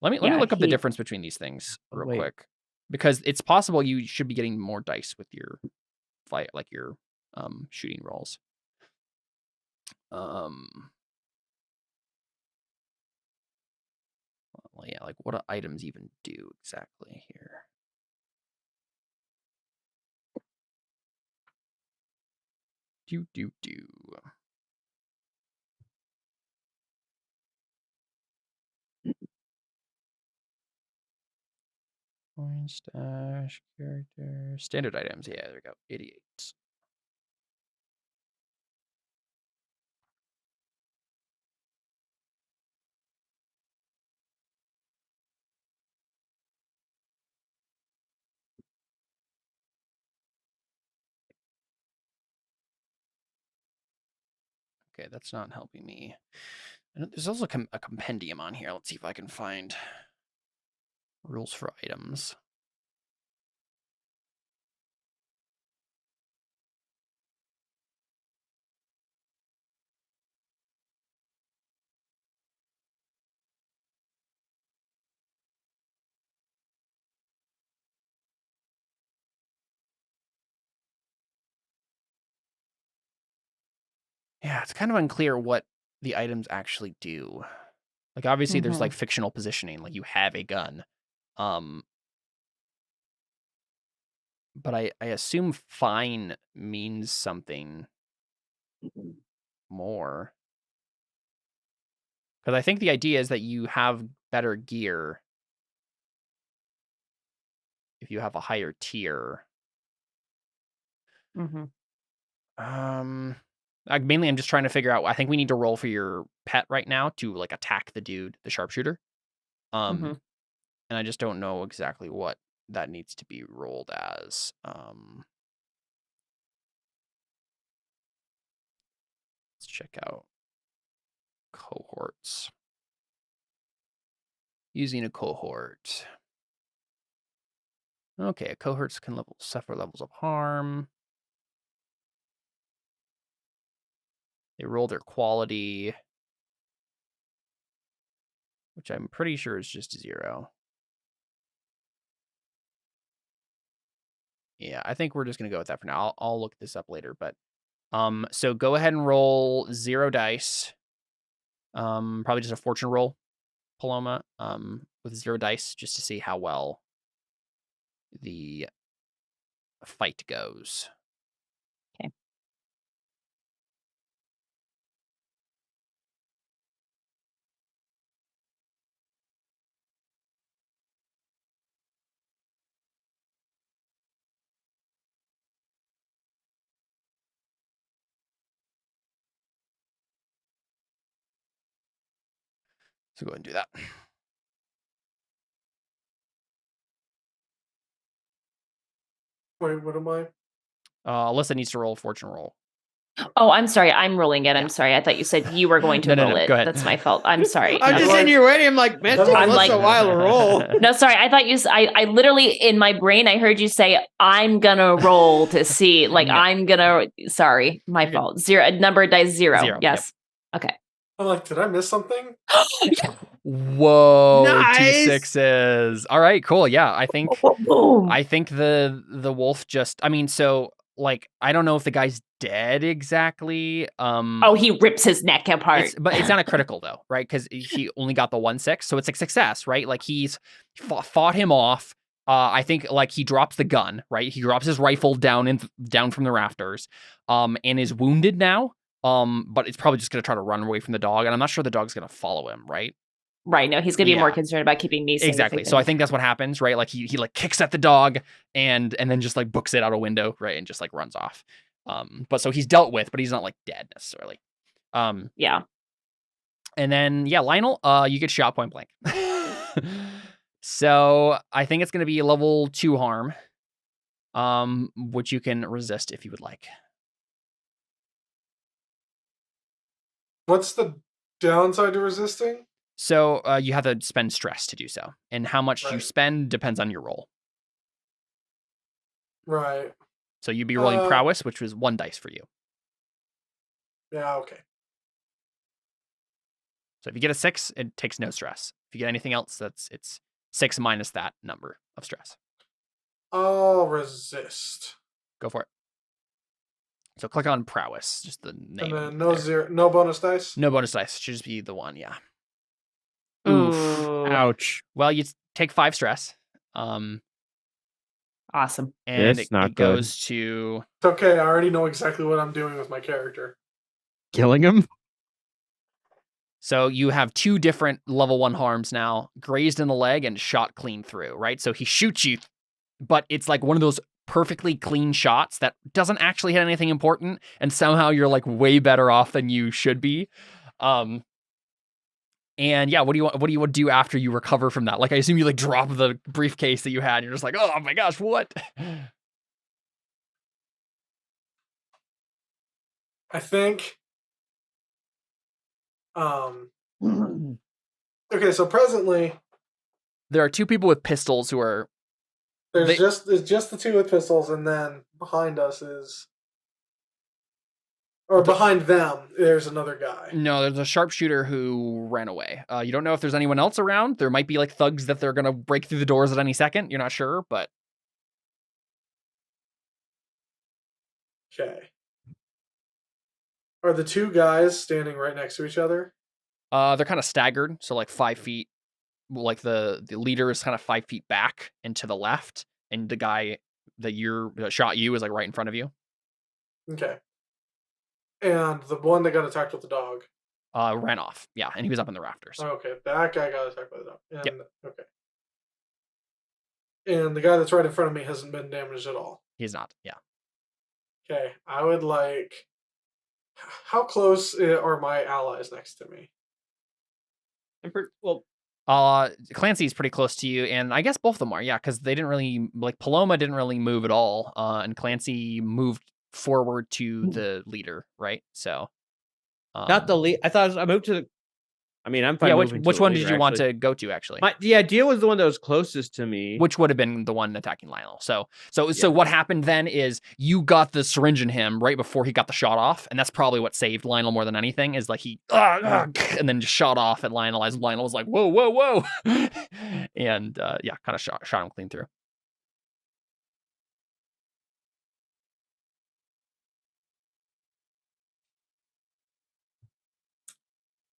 let me look up the difference between these things real quick, because it's possible you should be getting more dice with your fight, like your shooting rolls. Well, yeah, like what do items even do exactly here? Do. Coin stash, character, standard items. Yeah, there we go. 88. Okay, that's not helping me. And there's also a compendium on here. Let's see if I can find rules for items. Yeah, it's kind of unclear what the items actually do. Like, obviously, there's like fictional positioning, like you have a gun. But I assume fine means something more. Because I think the idea is that you have better gear if you have a higher tier. Mainly, I'm just trying to figure out. I think we need to roll for your pet right now to like attack the dude, the sharpshooter. And I just don't know exactly what that needs to be rolled as. Let's check out cohorts. Using a cohort. Okay, cohorts can suffer levels of harm. They roll their quality, which I'm pretty sure is just 0. Yeah, I think we're just gonna go with that for now. I'll look this up later, but so go ahead and roll 0 dice. Probably just a fortune roll, Paloma, with 0 dice, just to see how well the fight goes. Okay. So go ahead and do that. Wait, what am I? Alyssa needs to roll a fortune roll. Oh, I'm sorry. I'm rolling it. I'm sorry. I thought you said you were going to roll it. Go ahead. That's my fault. I'm sorry. I'm just in here waiting. I'm like, man, I'm like a while to roll. No, sorry. I thought I literally in my brain I heard you say I'm gonna roll to see. Like I'm gonna. Sorry, my fault. 0 number dice 0. Yes. Yep. Okay. I'm like, did I miss something? Whoa! Nice. 2 6s. All right, cool. Yeah, I think the wolf just. I mean, so like I don't know if the guy's dead exactly. Oh, he rips his neck apart. But it's not a critical though, right? Because he only got the 1 6, so it's a success, right? Like he's fought him off. I think like he drops the gun, right? He drops his rifle down from the rafters, and is wounded now. But it's probably just gonna try to run away from the dog, and I'm not sure the dog's gonna follow him, right? Right. No, he's gonna be more concerned about keeping me safe. Exactly. So I think that's what happens, right? Like he like kicks at the dog and then just like books it out a window, right? And just like runs off. But so he's dealt with, but he's not like dead necessarily. Yeah. And then Lionel, you get shot point blank. So I think it's gonna be a level 2 harm. Which you can resist if you would like. What's the downside to resisting? So you have to spend stress to do so. And how much you spend depends on your roll. Right. So you'd be rolling prowess, which was 1 dice for you. Yeah, okay. So if you get a 6, it takes no stress. If you get anything else, it's 6 minus that number of stress. I'll resist. Go for it. So click on prowess, just the name. And then no bonus dice? No bonus dice. Should just be the 1, yeah. Oof. Ouch. Well, you take 5 stress. Awesome. And It's not it goes to... It's okay, I already know exactly what I'm doing with my character. Killing him? So you have 2 different level 1 harms now, grazed in the leg and shot clean through, right? So he shoots you, but it's like one of those perfectly clean shots that doesn't actually hit anything important, and somehow you're like way better off than you should be. And what do you do after you recover from that? Like, I assume you like drop the briefcase that you had, and you're just like, oh my gosh, what? I think okay, so presently there are 2 people with pistols who are there's just the 2 with pistols, and then behind us is behind them there's another guy. No, there's a sharpshooter who ran away. You don't know if there's anyone else around. There might be like thugs that they're gonna break through the doors at any second. You're not sure, but Okay. Are the 2 guys standing right next to each other? they're kind of staggered, so like 5 feet. Like the leader is kind of 5 feet back and to the left, and the guy that shot you is like right in front of you. Okay. And the one that got attacked with the dog ran off. Yeah, and he was up in the rafters. Okay, that guy got attacked by the dog. And, yep. Okay. And the guy that's right in front of me hasn't been damaged at all. He's not. Yeah. Okay, I would like. How close are my allies next to me? Clancy's pretty close to you, and I guess both of them are, yeah, because they didn't really Paloma didn't really move at all, and Clancy moved forward to the leader, right? So, not the lead. I moved to the. I mean, I'm fine. Yeah, moving which to one leader, did you want to go to actually? Deal was the one that was closest to me, which would have been the one attacking Lionel. So what happened then is you got the syringe in him right before he got the shot off, and that's probably what saved Lionel more than anything. Is like he and then just shot off at Lionel as Lionel was like whoa, and kind of shot him clean through.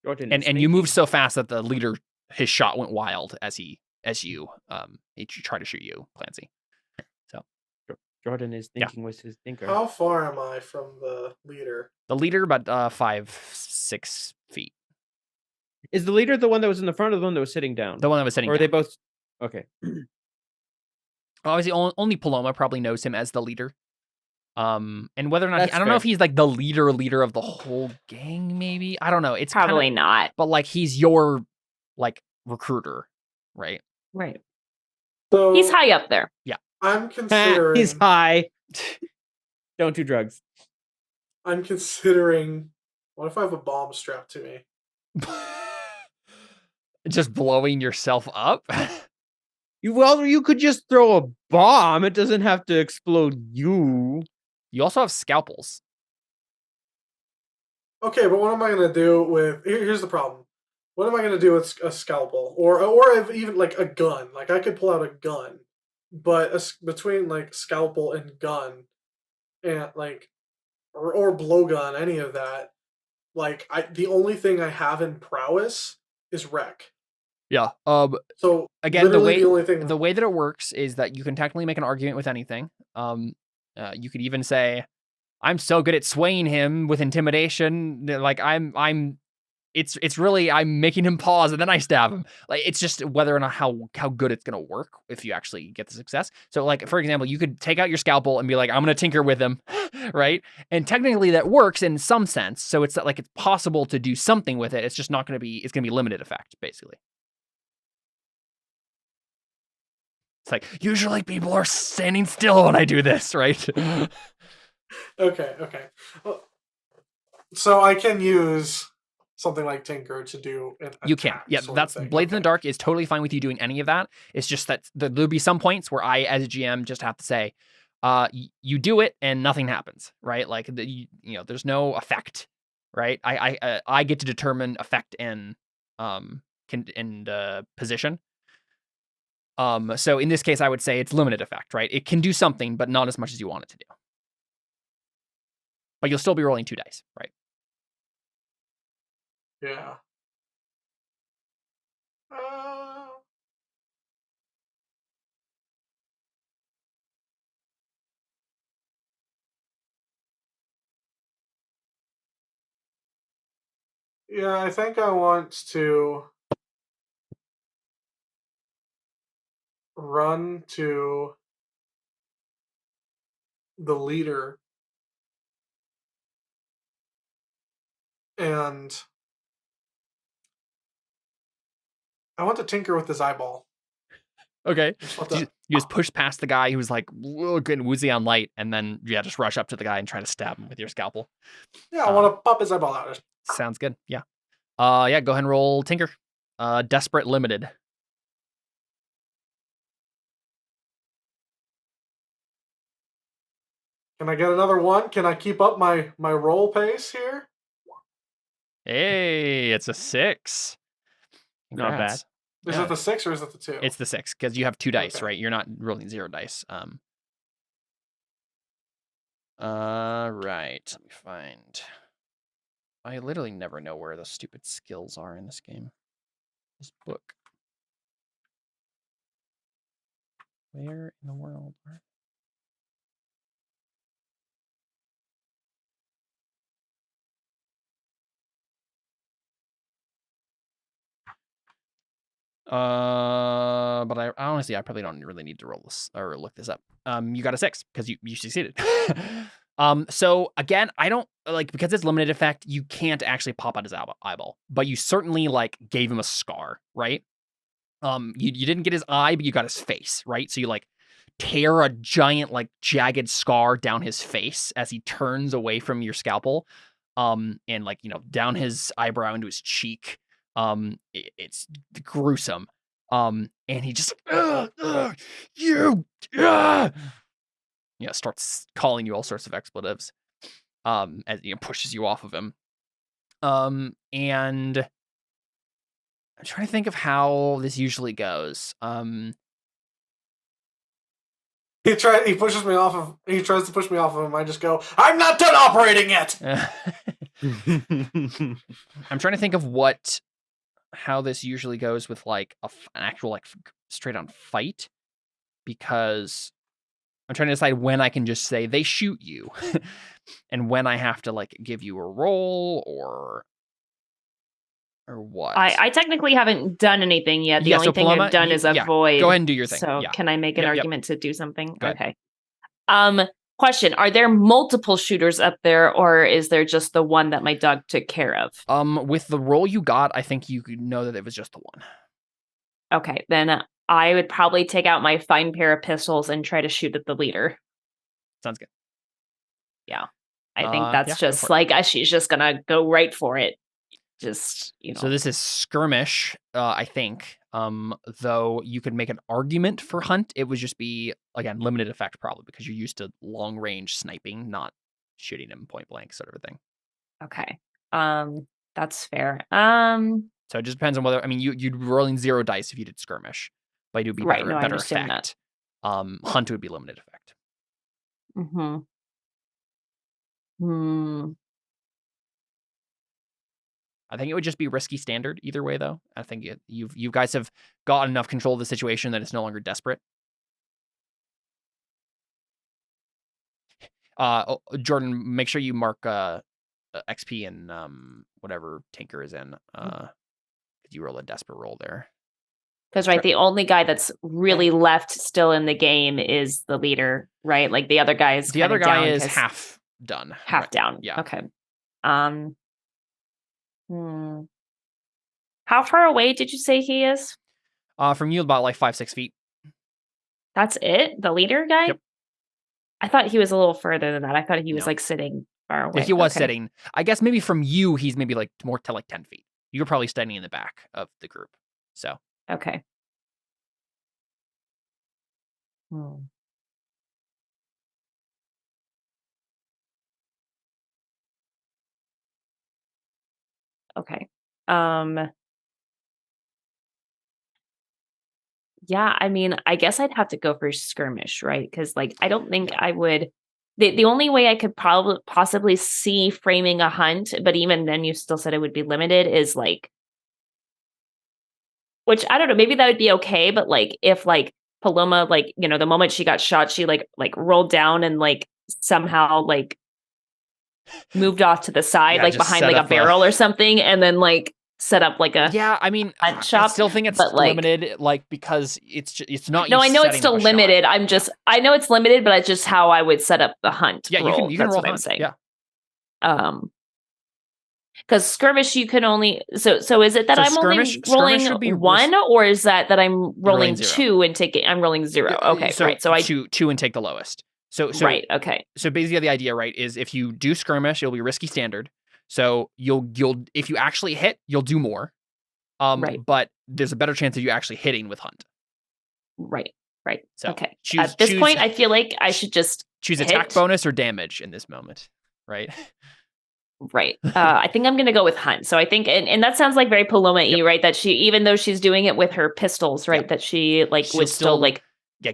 And you moved so fast that the leader, his shot went wild as he tried to shoot you, Clancy. So Jordan is thinking was his thinker. How far am I from the leader? The leader about 5-6 feet. Is the leader the one that was in the front, or the one that was sitting down? The one that was sitting down. Or are they both? Okay. Obviously, only Paloma probably knows him as the leader. And whether or not I don't know fair. if he's like the leader of the whole gang, maybe. I don't know. It's probably not. But like he's your like recruiter, right? Right. So he's high up there. Yeah. I'm considering he's high. Don't do drugs. I'm considering what if I have a bomb strapped to me? Just blowing yourself up? You could just throw a bomb. It doesn't have to explode you. You also have scalpels. Okay, but what am I going to do with... Here's the problem. What am I going to do with a scalpel? Or even, like, a gun. Like, I could pull out a gun. But between, like, scalpel and gun, and, like... Or blowgun, any of that, like, the only thing I have in prowess is wreck. Yeah. So Again, the only thing way that it works is that you can technically make an argument with anything. You could even say, "I'm so good at swaying him with intimidation. Like it's really I'm making him pause and then I stab him." Like it's just whether or not how good it's gonna work if you actually get the success. So like for example, you could take out your scalpel and be like, "I'm gonna tinker with him," right? And technically that works in some sense. So it's like it's possible to do something with it. It's just not gonna be. It's gonna be limited effect basically. It's like usually people are standing still when I do this, right? Okay. Well, so I can use something like Tinker to do an You can. Yeah, that's Blades in the Dark is totally fine with you doing any of that. It's just that there'll be some points where I, as a GM, just have to say, you do it and nothing happens, right? Like there's no effect, right? I get to determine effect and position. So in this case, I would say it's limited effect, right? It can do something, but not as much as you want it to do. But you'll still be rolling 2 dice, right? Yeah. Yeah, I think I want to run to the leader and I want to tinker with his eyeball. Okay. You just push past the guy who's like getting woozy on light, and then just rush up to the guy and try to stab him with your scalpel. Yeah, I want to pop his eyeball out. Sounds good. Yeah. Yeah. Go ahead and roll tinker. Desperate limited. Can I get another one? Can I keep up my roll pace here? Hey, it's a 6. Not bad. Is it the 6 or is it the 2? It's the 6 because you have 2 dice, right? You're not rolling 0 dice. Right. Let me find. I literally never know where the stupid skills are in this game. This book. Where in the world? But I honestly, I probably don't really need to roll this or look this up. You got a 6 because you succeeded. So again, I don't like because it's limited effect. You can't actually pop out his eyeball, but you certainly like gave him a scar, right? You didn't get his eye, but you got his face, right? So you like tear a giant like jagged scar down his face as he turns away from your scalpel, and like down his eyebrow into his cheek. It's gruesome. And he just you starts calling you all sorts of expletives. As pushes you off of him. And I'm trying to think of how this usually goes. He pushes me off of. He tries to push me off of him. I just go, "I'm not done operating yet." I'm trying to think of how this usually goes with like an actual like straight on fight, because I'm trying to decide when I can just say they shoot you, and when I have to like give you a roll or what. I technically haven't done anything yet. The only thing I've done is avoid. Go ahead and do your thing. So can I make an argument to do something? Okay. Question: are there multiple shooters up there, or is there just the one that my dog took care of? With the roll you got, I think you could know that it was just the one. Okay, then I would probably take out my fine pair of pistols and try to shoot at the leader. Sounds good. Yeah, I think that's just like she's just gonna go right for it. Just So this is skirmish, I think. Though you could make an argument for hunt, it would just be again limited effect probably because you're used to long range sniping, not shooting him point blank sort of a thing. Okay. That's fair. So it just depends on whether you'd be rolling 0 dice if you did skirmish, but it would be better effect. That. Hunt would be limited effect. I think it would just be risky standard either way, though. I think you guys have got enough control of the situation that it's no longer desperate. Jordan, make sure you mark XP and whatever Tinker is in. You roll a desperate roll there. Because the only guy that's really left still in the game is the leader, right? Like the other guy is half done. Half down. Yeah. Okay. How far away did you say he is? From you, about like 5-6 feet. That's it? The leader guy? Yep. I thought he was a little further than that. I thought he was like sitting far away. Yeah, he was sitting. I guess maybe from you, he's maybe like more to like 10 feet. You're probably standing in the back of the group. So. Okay. Okay. Yeah, I mean, I guess I'd have to go for skirmish, right? Because like I don't think I would. The only way I could possibly see framing a hunt, but even then you still said it would be limited, is like, which I don't know, maybe that would be okay, but like if like Paloma, like, you know, the moment she got shot, she like rolled down and like somehow like moved off to the side, like behind like a barrel or something, and then like set up like a I mean, hunt shop. I still think it's limited, like because it's not. No, I know it's still limited. I know it's limited, but it's just how I would set up the hunt. Yeah, roll. You can roll what hunt. I'm saying. Yeah. Because skirmish you can only so is it that I'm only rolling one, or is that I'm rolling two and taking? I'm rolling 0. Okay, so right. So I two and take the lowest. So right. Okay. So basically, the idea, right, is if you do skirmish, it'll be risky standard. So you'll if you actually hit, you'll do more. Right. But there's a better chance of you actually hitting with hunt. Right. So okay. At this point, I feel like I should just choose attack bonus or damage in this moment. Right. Right. I think I'm going to go with hunt. So I think, and that sounds like very Paloma-y, right? That she, even though she's doing it with her pistols, right? That she like would still like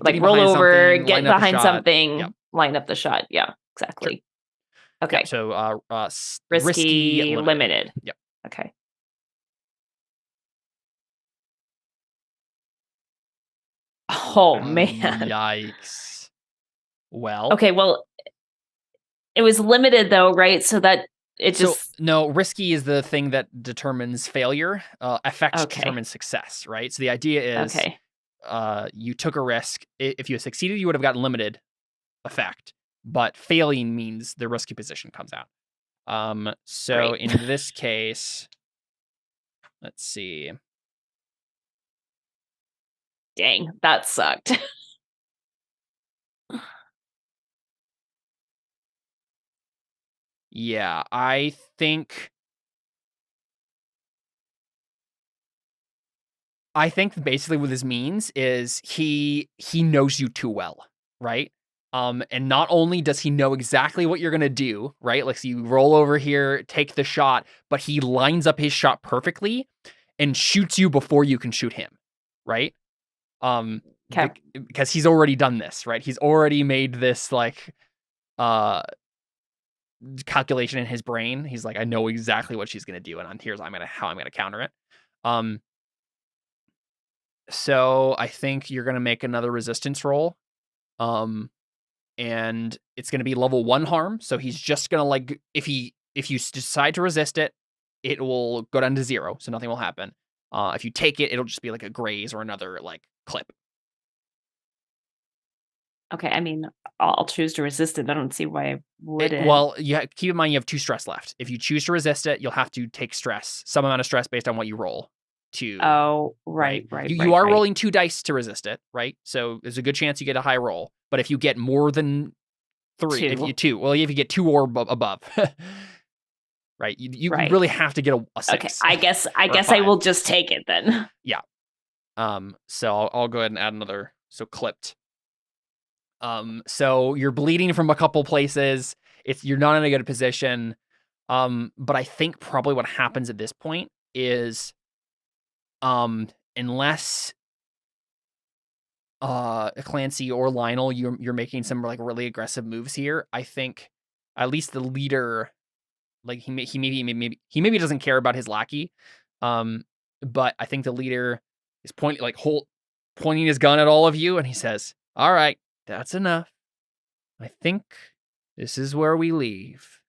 roll over, get behind something, line up the shot. Yeah, exactly. Sure. Okay. So risky limited. Yep. Okay. Oh man. Yikes. Well. Okay. Well, it was limited though, right? So that no, risky is the thing that determines failure. Effect determines success, right? So the idea is, you took a risk. If you succeeded, you would have gotten limited effect, but failing means the risky position comes out. So in this case, let's see. Dang, that sucked. Yeah, I think basically what this means is he knows you too well, right? And not only does he know exactly what you're gonna do, right? Like, so you roll over here, take the shot, but he lines up his shot perfectly and shoots you before you can shoot him, right? Because he's already done this, right? He's already made this like calculation in his brain. He's like, I know exactly what she's gonna do, and here's how I'm gonna counter it. So I think you're gonna make another resistance roll, and it's gonna be level 1 harm. So he's just gonna like, if you decide to resist it, it will go down to 0, so nothing will happen. If you take it, it'll just be like a graze or another like clip. Okay, I mean, I'll choose to resist it. I don't see why I wouldn't. Well, keep in mind you have 2 stress left. If you choose to resist it, you'll have to take some amount of stress based on what you roll. Right. You are rolling 2 dice to resist it, right? So there's a good chance you get a high roll. But if you get more than 3, if you get 2 or above, right? You really have to get a 6. Okay, I guess I will just take it then. Yeah. So I'll go ahead and add another. So clipped. So you're bleeding from a couple places. You're not in a good position. But I think probably what happens at this point is, unless Clancy or Lionel, you're making some like really aggressive moves here, I think at least the leader Like he maybe doesn't care about his lackey, but I think the leader is pointing his gun at all of you, and he says, "All right, that's enough. I think this is where we leave."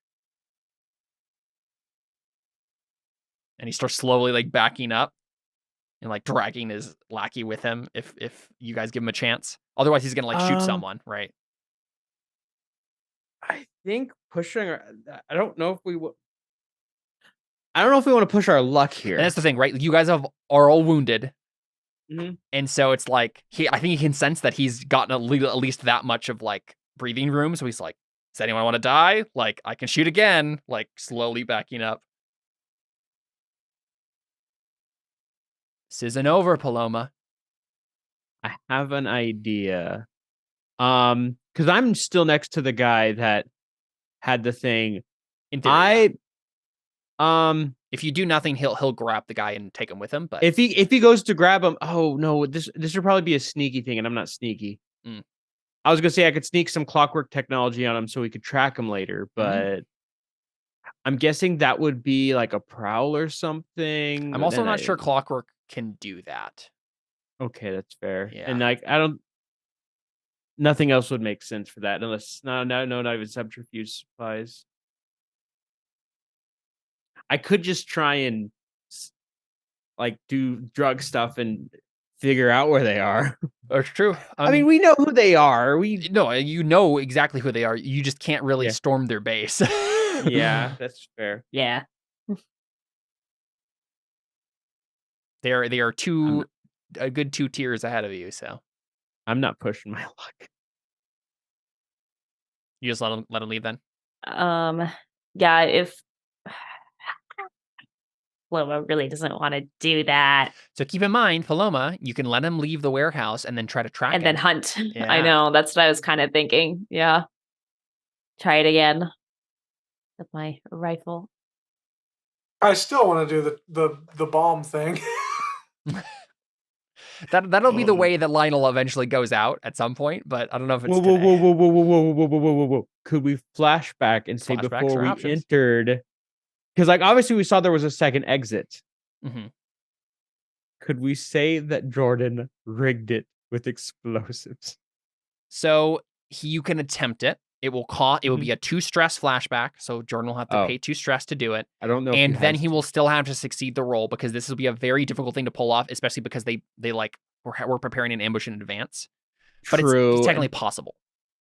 And he starts slowly like backing up and like dragging his lackey with him if you guys give him a chance. Otherwise, he's gonna like shoot someone, right? I think pushing. I don't know if we. I don't know if we want to push our luck here. And that's the thing, right? You guys are all wounded, mm-hmm. And so it's like I think he can sense that he's gotten at least that much of like breathing room. So he's like, "Does anyone want to die? Like, I can shoot again." Like slowly backing up. This isn't over, Paloma. I have an idea. Because I'm still next to the guy that had the thing. In theory, if you do nothing, he'll grab the guy and take him with him. But if he goes to grab him, oh no, this would probably be a sneaky thing, and I'm not sneaky. I was gonna say I could sneak some clockwork technology on him so we could track him later, but I'm guessing that would be like a prowl or something. I'm also not sure clockwork can do that. Okay, that's fair. Yeah. And like nothing else would make sense for that unless not even subterfuge supplies. I could just try and like do drug stuff and figure out where they are. That's true. I mean, we know who they are. You know exactly who they are. You just can't really storm their base. Yeah, that's fair. Yeah. They are a good 2 tiers ahead of you, so I'm not pushing my luck. You just let him leave then? Yeah, if Paloma really doesn't want to do that. So keep in mind, Paloma, you can let him leave the warehouse and then try to track him. And then hunt. Yeah. I know, that's what I was kind of thinking. Yeah. Try it again with my rifle. I still want to do the bomb thing. That'll be the way that Lionel eventually goes out at some point, but I don't know if it's whoa. Could we flash back and say before we entered? Because like obviously we saw there was a second exit. Mm-hmm. Could we say that Jordan rigged it with explosives? So you can attempt it. It will be a 2 stress flashback, so Jordan will have to pay 2 stress to do it. I don't know. And then he will still have to succeed the roll because this will be a very difficult thing to pull off, especially because they like we're preparing an ambush in advance. But it's technically possible.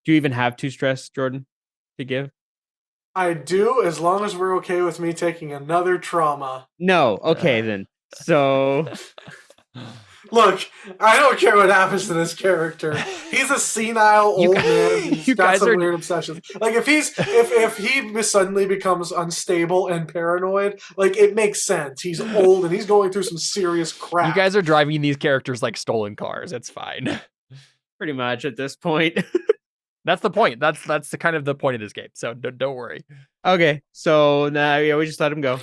Do you even have 2 stress, Jordan, to give? I do, as long as we're okay with me taking another trauma. No, okay then. So look, I don't care what happens to this character. He's a senile old man. He's got some weird obsessions. Like if he suddenly becomes unstable and paranoid, like it makes sense. He's old and he's going through some serious crap. You guys are driving these characters like stolen cars. It's fine. Pretty much at this point. That's the point. That's the kind of the point of this game. So don't worry. Okay, so now we just let him go.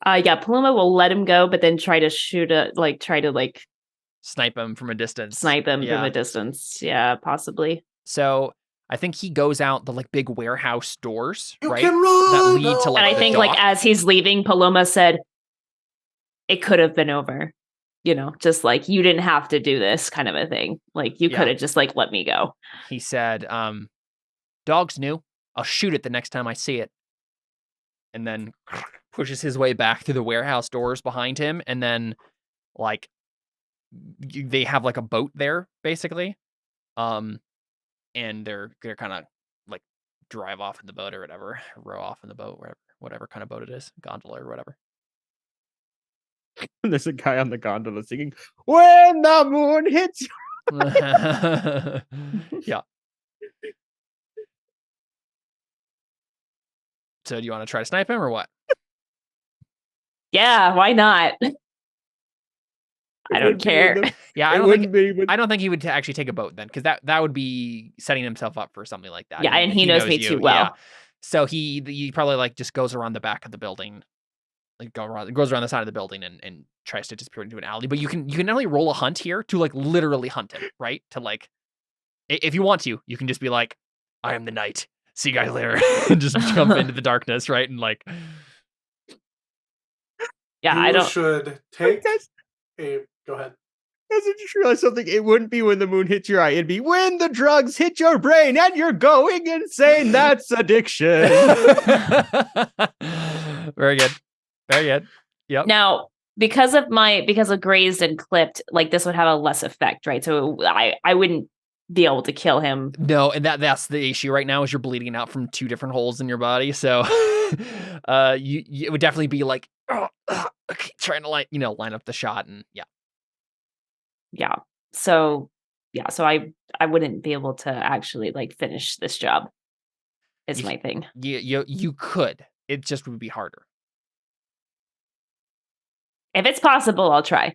Yeah, Paloma will let him go, but then try to snipe him from a distance. From a distance. Yeah, possibly. So I think he goes out the like big warehouse doors, you right? Can run! That lead to like. And I think dock. like as he's leaving, Paloma said, "It could have been over." You know, just like you didn't have to do this kind of a thing. Like you could have just like let me go. He said, "Dog's new. I'll shoot it the next time I see it." And then pushes his way back through the warehouse doors behind him, and then like they have like a boat there basically, and they're kind of like drive off in the boat or whatever, row off in the boat, whatever kind of boat it is, gondola or whatever. And there's a guy on the gondola singing "When the Moon Hits." Yeah. So do you want to try to snipe him or what? Yeah, why not? I don't care. Yeah, I don't think he would actually take a boat then, because that would be setting himself up for something like that. Yeah, and he knows me too well. Yeah. So he probably like just goes around the back of the building, like goes around the side of the building and tries to disappear into an alley. But you can not only roll a hunt here to like literally hunt him, right? To like, if you want to, you can just be like, "I am the knight. see you guys later. And just jump into the darkness, right? And like, Yeah, you I don't. should take a. Go ahead. I just realized something. It wouldn't be when the moon hits your eye. It'd be when the drugs hit your brain and you're going insane. That's addiction. Very good. Very good. Yep. Now, because of grazed and clipped, like this would have a less effect, right? So I wouldn't be able to kill him. No, and that's the issue right now is you're bleeding out from 2 different holes in your body. So you it would definitely be like okay, trying to line up the shot and yeah. Yeah. So I wouldn't be able to actually like finish this job. Is my thing. You could. It just would be harder. If it's possible, I'll try.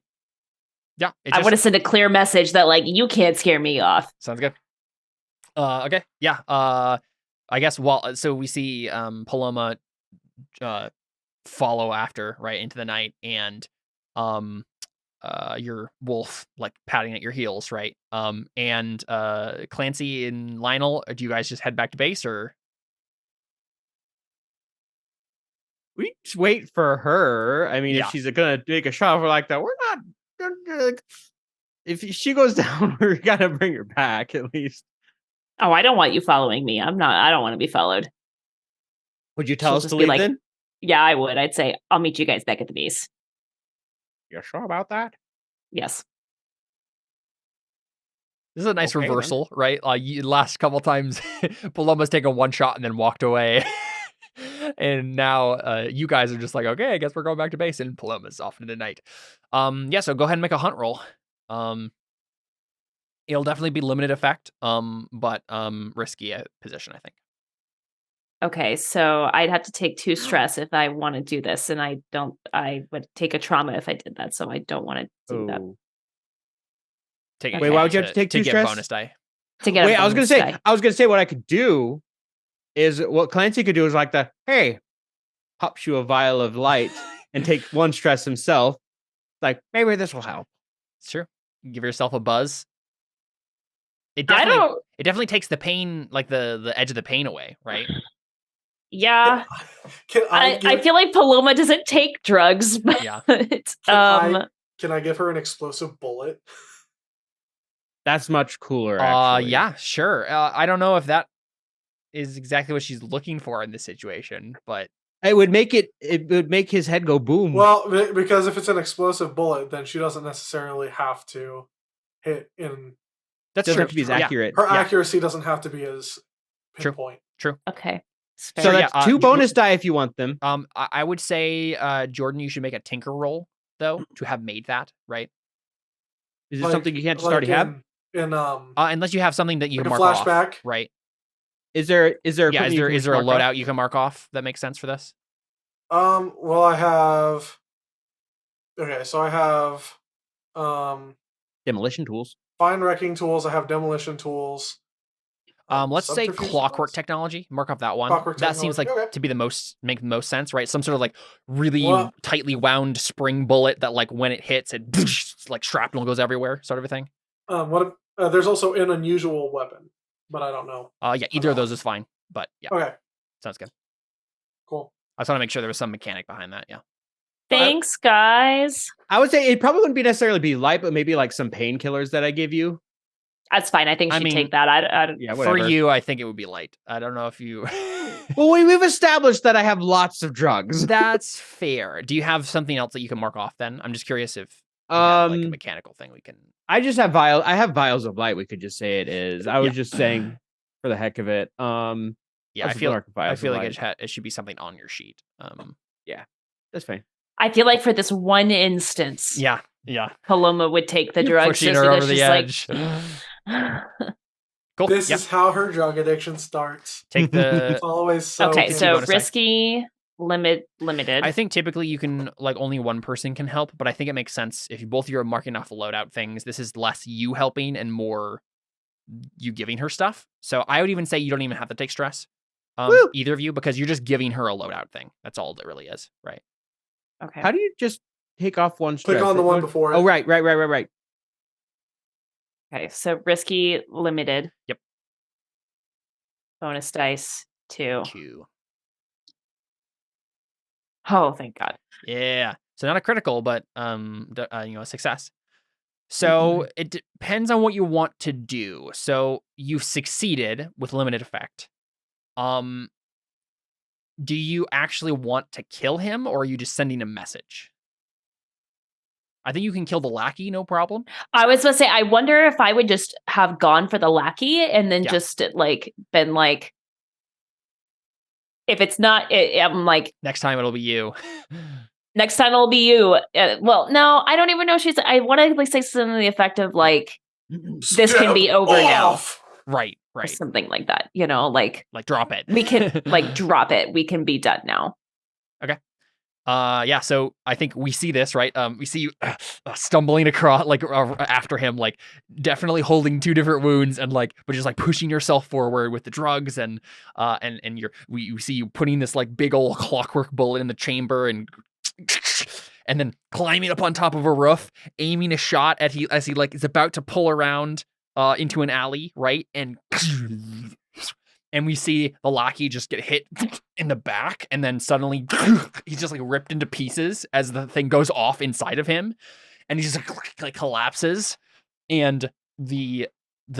Yeah. I want to send a clear message that like you can't scare me off. Sounds good. Okay. Yeah. I guess so we see Paloma follow after right into the night and your wolf like patting at your heels, right? And Clancy and Lionel, do you guys just head back to base or We just wait for her. I mean, Yeah. if she's gonna take a shot, we're like that. We're not. If she goes down, we gotta bring her back at least. Oh, I don't want you following me. I don't want to be followed. Would you tell She'll us just to be leave like- then? Yeah, I would. I'd say I'll meet you guys back at the base. You're sure about that? Yes. This is a nice Okay, then. reversal, right? Last couple times, Paloma's taken 1 shot and then walked away. And now you guys are just like, okay, I guess we're going back to base, and Paloma's off into the night. Yeah, so go ahead and make a hunt roll. It'll definitely be limited effect, but risky position, I think. Okay, so I'd have to take 2 stress if I want to do this, and I would take a trauma if I did that, so I don't want to do that. Oh. Take Wait, why would you have to take 2 get stress? bonus die? To get Wait, a I was gonna bonus say. die. I was gonna say what I could do is what Clancy could do is like the hey, pops you a vial of light and take 1 stress himself. Like maybe this will help. It's true. Give yourself a buzz. It I definitely, don't. it definitely takes the pain, like the edge of the pain away, right? Yeah, Can I I feel like Paloma doesn't take drugs, but Yeah. Can I give her an explosive bullet? That's much cooler. Actually. Yeah, sure. I don't know if that is exactly what she's looking for in this situation, but It would make his head go boom. Well, because if it's an explosive bullet, then she doesn't necessarily have to hit in. that's doesn't true. have to be as Yeah. accurate. Her Yeah. accuracy doesn't have to be as True. pinpoint. okay. It's So fair. yeah, that's 2 bonus die if you want them. I would say, Jordan, you should make a tinker roll though to have made that, right? Is it something you can't just already have? Unless you have something that you like can a mark off, flashback. right? Is there Yeah, is equipment you there can is just there a mark off? loadout you can mark off that makes sense for this? Well, I have. Okay, so I have Demolition tools? fine wrecking tools. I have demolition tools. Let's say subterfuge clockwork device. technology. Mark off that one. Clockwork That seems like technology, okay. to be make the most sense, right? Some sort of like really Well- tightly wound spring bullet that like when it hits, it like shrapnel goes everywhere, sort of a thing. There's also an unusual weapon, but I don't know. Yeah, either of those is fine. But yeah, Okay, sounds good. cool. I just want to make sure there was some mechanic behind that. Yeah. Thanks, guys. I would say it probably wouldn't be necessarily be light, but maybe like some painkillers that I give you. That's fine. I think I she'd mean, take that. I don't. Yeah, For whatever. you, I think it would be light. I don't know if you. Well, we've established that I have lots of drugs. That's fair. Do you have something else that you can mark off then? I'm just curious if you have, like a mechanical thing we can. I just have vials. I have vials of light. We could just say it is. I was just saying for the heck of it. Yeah, I let's feel mark vials of like light. it should be something on your sheet. That's fine. I feel like for this one instance, Yeah. Paloma would take the You're drugs pushing just her because over the she's edge. like. Cool. This Yeah. is how her drug addiction starts. Take the. It's always so. Okay, Two so bonus die. risky, limited. I think typically you can like only one person can help, but I think it makes sense if you both of you are marking off the loadout things. This is less you helping and more you giving her stuff. So I would even say you don't even have to take stress, either of you, because you're just giving her a loadout thing. That's all it really is, right? Okay. How do you just take off one stress? Click on the one before it. Oh, right. Okay, so risky, limited. Yep. Bonus dice. 2. 2. Oh, thank God. Yeah. So not a critical, but a success. So it depends on what you want to do. So you've succeeded with limited effect. Do you actually want to kill him, or are you just sending a message? I think you can kill the lackey, no problem. I was going to say, I wonder if I would just have gone for the lackey and then just been like, if it's not, I'm like, next time it'll be you. Next time it'll be you. Well, no, I don't even know. I want to say something to the effect of like, this can be over now. Right. Or something like that. Like drop it. We can drop it. We can be done now. Okay. Yeah, so I think we see this, right? We see you stumbling across, after him, definitely holding 2 different wounds, and but just pushing yourself forward with the drugs, and we see you putting this big old clockwork bullet in the chamber, and then climbing up on top of a roof, aiming a shot as he is about to pull around into an alley, right? And we see the lackey just get hit in the back, and then suddenly he's just ripped into pieces as the thing goes off inside of him, and he just collapses, and the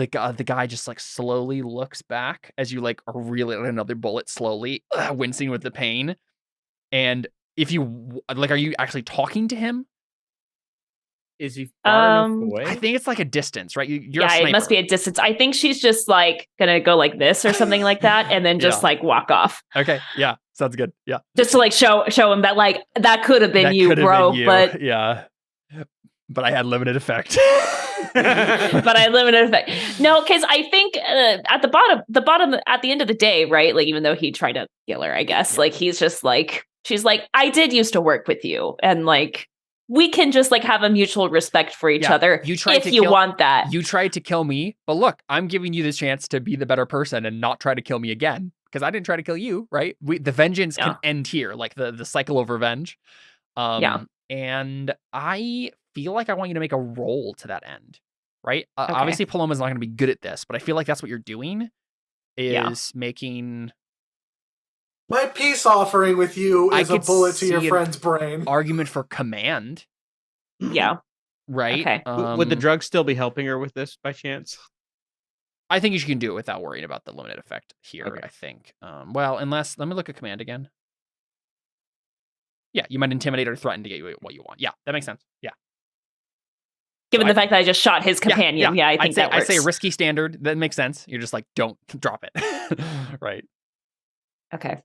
guy just slowly looks back as you are reeling another bullet slowly, wincing with the pain. And if you are you actually talking to him? Is he far enough away? I think it's a distance, right? You're a sniper. It must be a distance. I think she's just gonna go like this or something like that, and then just walk off. Okay, yeah, sounds good. Yeah, just to show him that that could have been you, bro. But yeah, but I had limited effect. No, because I think at the bottom, at the end of the day, right? Even though he tried to kill her, I guess, he's just she's I did used to work with you, and we can just have a mutual respect for each other if you want that. You tried to kill me, but look, I'm giving you this chance to be the better person and not try to kill me again, because I didn't try to kill you, right? The vengeance can end here, the cycle of revenge. And I feel I want you to make a roll to that end, right? Okay. Obviously, Paloma's not going to be good at this, but I feel that's what you're doing, is making... My peace offering with you is a bullet to your friend's brain. Argument for command. Yeah. Right? Okay. Would the drug still be helping her with this by chance? I think you can do it without worrying about the limited effect here, okay. I think. Well, unless... Let me look at command again. Yeah, you might intimidate or threaten to get you what you want. Yeah, that makes sense. Yeah. Given the fact that I just shot his companion, I think that works. I'd say risky standard. That makes sense. You're just don't drop it. Right. Okay.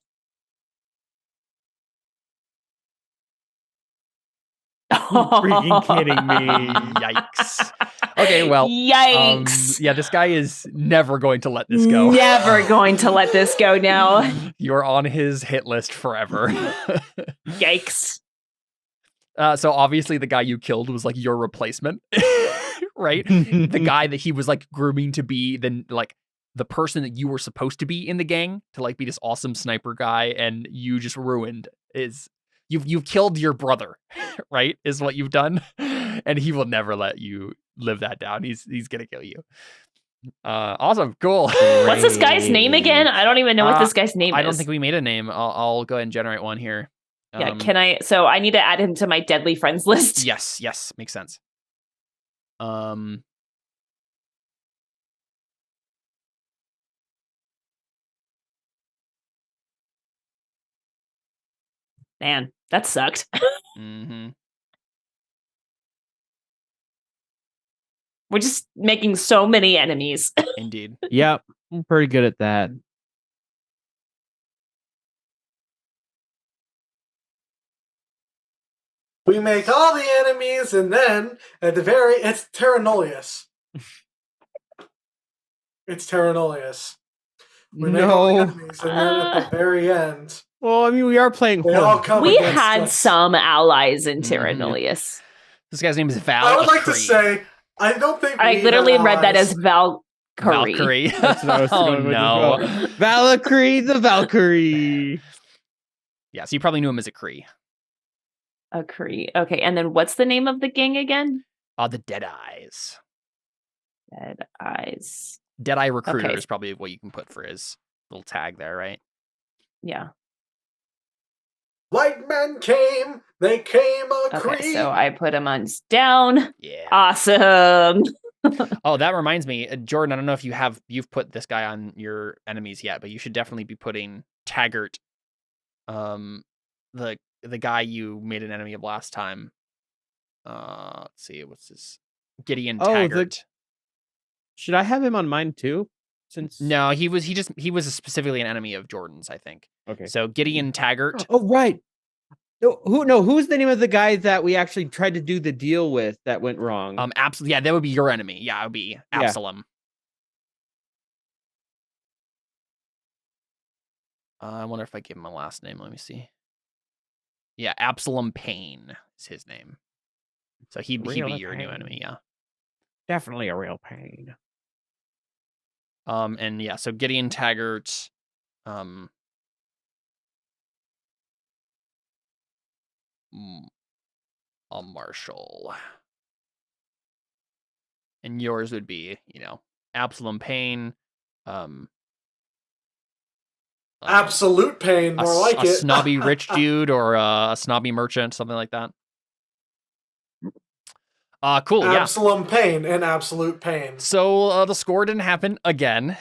Freaking kidding me. Yikes. Okay, well. Yikes. Yeah, this guy is never going to let this go. Never going to let this go now. You're on his hit list forever. Yikes. So obviously the guy you killed was your replacement, right? The guy that he was grooming to be the person that you were supposed to be in the gang, to be this awesome sniper guy, and you just ruined is... You've killed your brother, right? Is what you've done, and he will never let you live that down. He's gonna kill you. Awesome, cool. What's this guy's name again? I don't even know what this guy's name is. I don't think we made a name. I'll go ahead and generate one here. Yeah, can I? So I need to add him to my deadly friends list. Yes, makes sense. Man, that sucked. Mm-hmm. We're just making so many enemies. Indeed. Yep, I'm pretty good at that. We make all the enemies, and then at the it's Terranolius. It's Terranolius. We make all the enemies, and then at the very end... Well, I mean, we are playing. We had some allies in Terranolius. This guy's name is Val. I would like to say, I don't think I literally read that as Valkyrie. Valkyrie. That's what I was oh no, Valkyrie, the Valkyrie. Yeah, so you probably knew him as a Kree. A Kree. Okay, and then what's the name of the gang again? The Deadeyes. Deadeyes. Deadeye Recruiter is probably what you can put for his little tag there, right? Yeah. White men came. They came a Okay, so I put him on down. Yeah. Awesome. Oh, that reminds me, Jordan. I don't know if you've put this guy on your enemies yet, but you should definitely be putting Taggart, the guy you made an enemy of last time. Let's see, what's this? Gideon Taggart. Should I have him on mine too? Since No, he was specifically an enemy of Jordan's, I think. Okay. So Gideon Taggart. Oh, right. Who's the name of the guy that we actually tried to do the deal with that went wrong? Absolutely. Yeah, that would be your enemy. Yeah, it would be Absalom. I wonder if I give him a last name. Let me see. Yeah, Absalom Payne is his name. So he'd be your new enemy, yeah. Definitely a real pain. And yeah, so Gideon Taggart, a marshal. And yours would be, Absalom Payne, absolute pain, more like a it. snobby rich dude or a snobby merchant, something like that. Cool, Absalom Pain and absolute pain. So the score didn't happen again.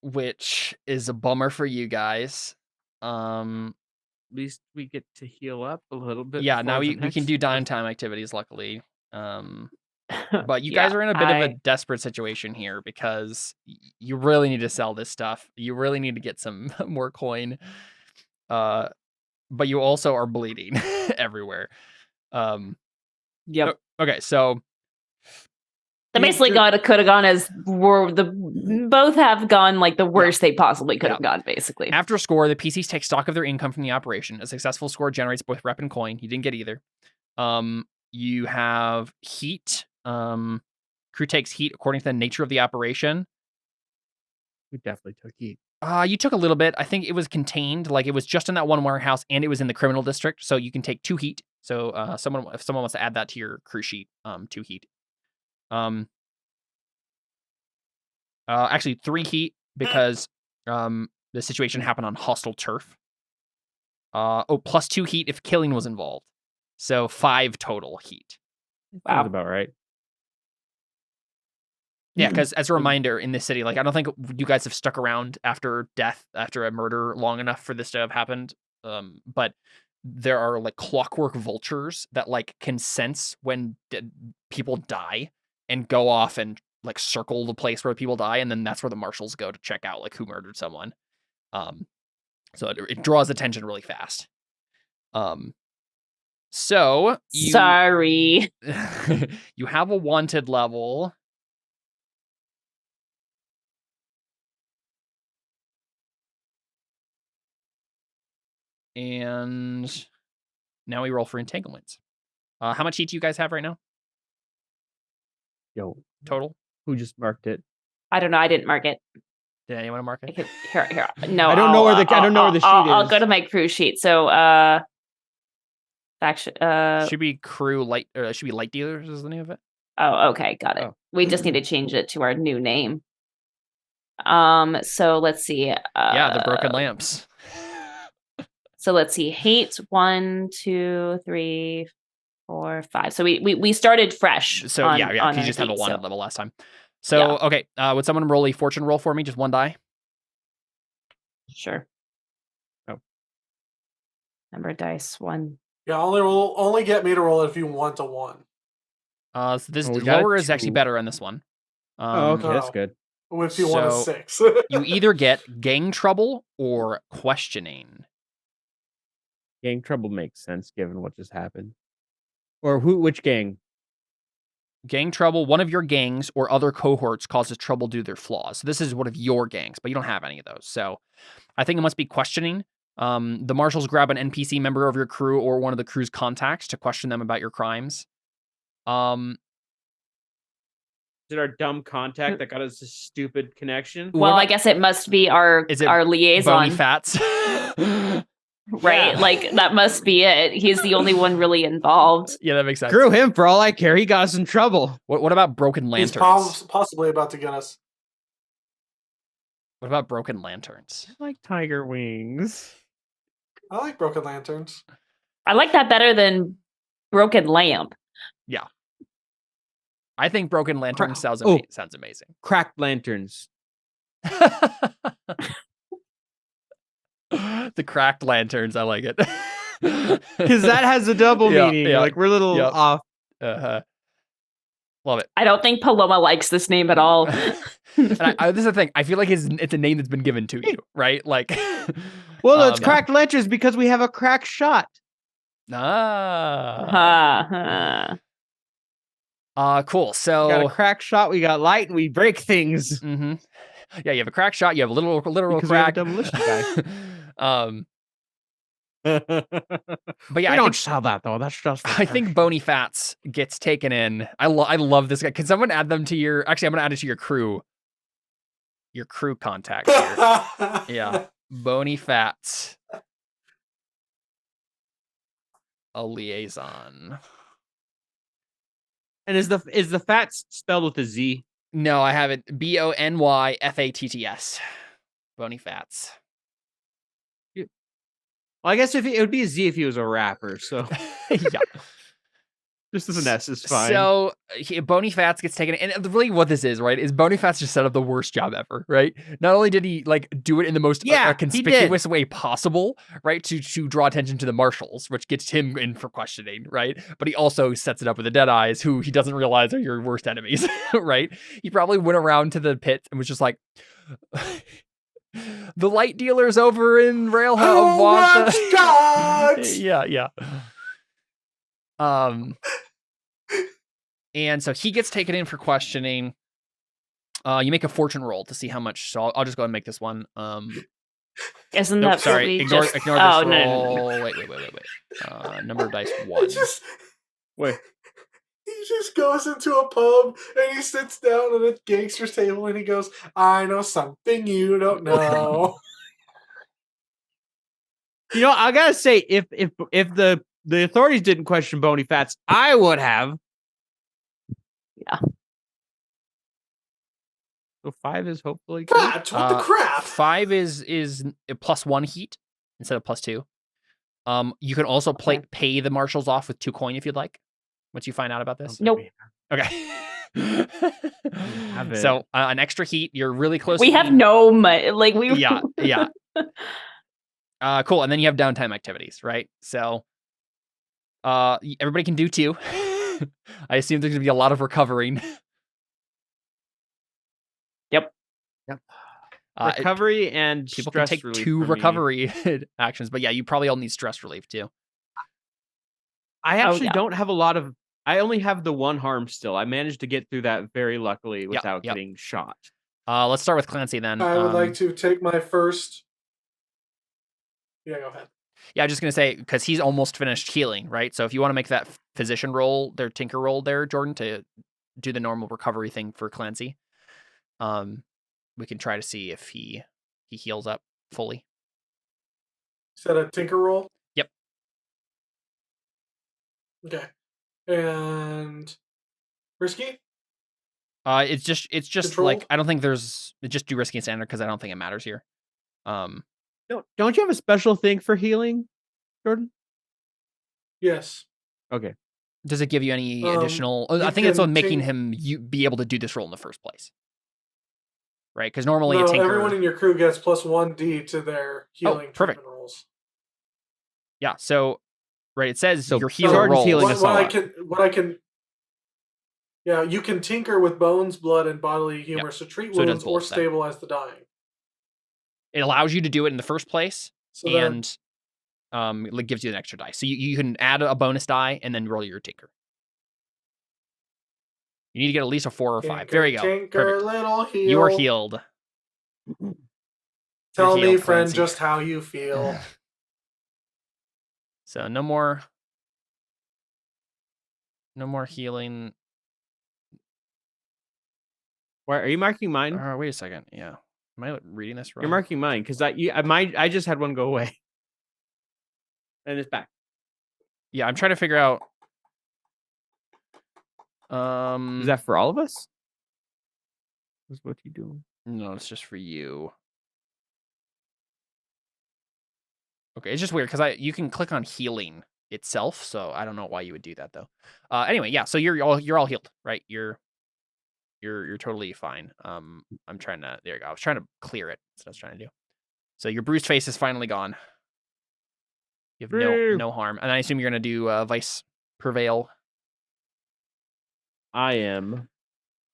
Which is a bummer for you guys. At least we get to heal up a little bit. Yeah, now we can do downtime activities, luckily. But you guys are in a bit of a desperate situation here because you really need to sell this stuff. You really need to get some more coin. But you also are bleeding everywhere. Yep. Okay, so they basically could have gone as both have gone like the worst they possibly could have gone, basically. After a score, the PCs take stock of their income from the operation. A successful score generates both rep and coin. You didn't get either. You have heat. Crew takes heat according to the nature of the operation. We definitely took heat. You took a little bit. I think it was contained. Like it was just in that one warehouse and it was in the criminal district. So you can take 2 heat. So if someone wants to add that to your crew sheet, 2 heat. Actually 3 heat because the situation happened on hostile turf. Plus 2 heat if killing was involved. So 5 total heat. Wow. Sounds about right. Yeah, because as a reminder, in this city, like I don't think you guys have stuck around after a murder long enough for this to have happened. But there are like clockwork vultures that like can sense when people die and go off and like circle the place where people die, and then that's where the marshals go to check out like who murdered someone. So it draws attention really fast. So sorry, you have a wanted level. And now we roll for entanglements. How much heat do you guys have right now? Total? Who just marked it? I don't know. I didn't mark it. Did anyone mark it? Here. No, I don't know where the sheet is. I'll go to my crew sheet. So, actually, should be crew light. Should be light dealers is the name of it. Oh, okay, got it. We just need to change it to our new name. So let's see. The broken lamps. So let's see. Hate 1, 2, 3, 4, 5. So we started fresh. So you just had a wanted level last time. So okay, would someone roll a fortune roll for me? Just 1 die. Sure. Oh. Number dice 1. Yeah, only get me to roll it if you want a 1. So this lower is actually better on this one. Okay, that's good. If you want a 6. You either get gang trouble or questioning. Gang trouble makes sense given what just happened. Or which gang? Gang trouble, one of your gangs or other cohorts causes trouble due to their flaws. So this is one of your gangs, but you don't have any of those. So I think it must be questioning. The marshals grab an NPC member of your crew or one of the crew's contacts to question them about your crimes. Is it our dumb contact that got us this stupid connection? Well, I guess it must be our liaison. Bony Fats? Right? Yeah. Like, that must be it. He's the only one really involved. Yeah, that makes sense. Screw him, for all I care. He got us in trouble. What about broken lanterns? He's possibly about to get us. What about broken lanterns? I like tiger wings. I like broken lanterns. I like that better than broken lamp. Yeah. I think broken lanterns sounds amazing. Cracked lanterns. The cracked lanterns, I like it. Because that has a double meaning. Yeah. Like we're a little off. Love it. I don't think Paloma likes this name at all. And this is the thing. I feel like it's a name that's been given to you, right? Like, well, no, it's cracked lanterns because we have a crack shot. Cool. So we got a crack shot. We got light, and we break things. Mm-hmm. Yeah, you have a crack shot. You have a literal because crack. We have a demolition guy. But yeah, we don't sell that though. That's just. I think Bony Fats gets taken in. I love this guy. Can someone add them to your? Actually, I'm gonna add it to your crew. Your crew contacts here. Yeah, Bony Fats, a liaison. And is the Fats spelled with a Z? No, I have it. BonyFatts. Bony Fats. Well, I guess it would be a Z if he was a rapper. So yeah, just as an S is fine. So Bony Fats gets taken, and really what this is, right, is Bony Fats just set up the worst job ever, right? Not only did he like do it in the most conspicuous way possible, right, to draw attention to the marshals, which gets him in for questioning, right? But he also sets it up with the Deadeyes, who he doesn't realize are your worst enemies, right? He probably went around to the pit and was just like. The light dealers over in Railhub want the... Yeah. And so he gets taken in for questioning. You make a fortune roll to see how much. So I'll just go ahead and make this one. Isn't that sorry? Ignore this roll. No. Wait. Number of dice 1. Wait. He just goes into a pub and he sits down at a gangster's table and he goes, "I know something you don't know." You know, I gotta say, if the authorities didn't question Bony Fats, I would have. Yeah. So 5 is hopefully good. What the crap? 5 is a +1 heat instead of +2. You can also pay the marshals off with 2 coin if you'd like. Once you find out about this. Nope. Okay. So an extra heat. You're really close. We have no money. Like we. Yeah. Cool. And then you have downtime activities, right? So, everybody can do 2. I assume there's gonna be a lot of recovering. Yep. Recovery and people stress can take relief 2 recovery actions, but yeah, you probably all need stress relief too. I actually don't have a lot of. I only have the 1 harm still. I managed to get through that very luckily without getting shot. Let's start with Clancy then. I would like to take my first. Yeah, go ahead. Yeah, I'm just gonna say because he's almost finished healing, right? So if you want to make that physician roll, their tinker roll there, Jordan, to do the normal recovery thing for Clancy, we can try to see if he heals up fully. Is that a tinker roll? Yep. Okay. And risky? It's just Control? like I don't think there's just do risky and standard because I don't think it matters here. Don't you have a special thing for healing, Jordan? Yes. Okay. Does it give you any additional? I think that's what making him be able to do this roll in the first place, right? Because normally a tinker. Everyone in your crew gets +1d to their healing perfect rolls. Yeah. So. Right, it says so your healer rolls. What I can. Yeah, you can tinker with bones, blood, and bodily humors to treat wounds or stabilize the dying. It allows you to do it in the first place, so and it gives you an extra die. So you can add a bonus die and then roll your tinker. You need to get at least a 4 or 5. There you go. Tinker, little heal. You are healed. Tell me, friend, Clancy. Just how you feel. So no more healing. Why are you marking mine? Wait a second. Yeah, am I reading this wrong? You're marking mine because I just had one go away, and it's back. Yeah, I'm trying to figure out. Is that for all of us? What you doing? No, it's just for you. Okay, it's just weird because you can click on healing itself, so I don't know why you would do that though. Anyway, yeah, so you're all healed, right? You're totally fine. I'm trying to there you go. I was trying to clear it. That's what I was trying to do. So your bruised face is finally gone. You have no harm. And I assume you're gonna do Vice Prevail. I am.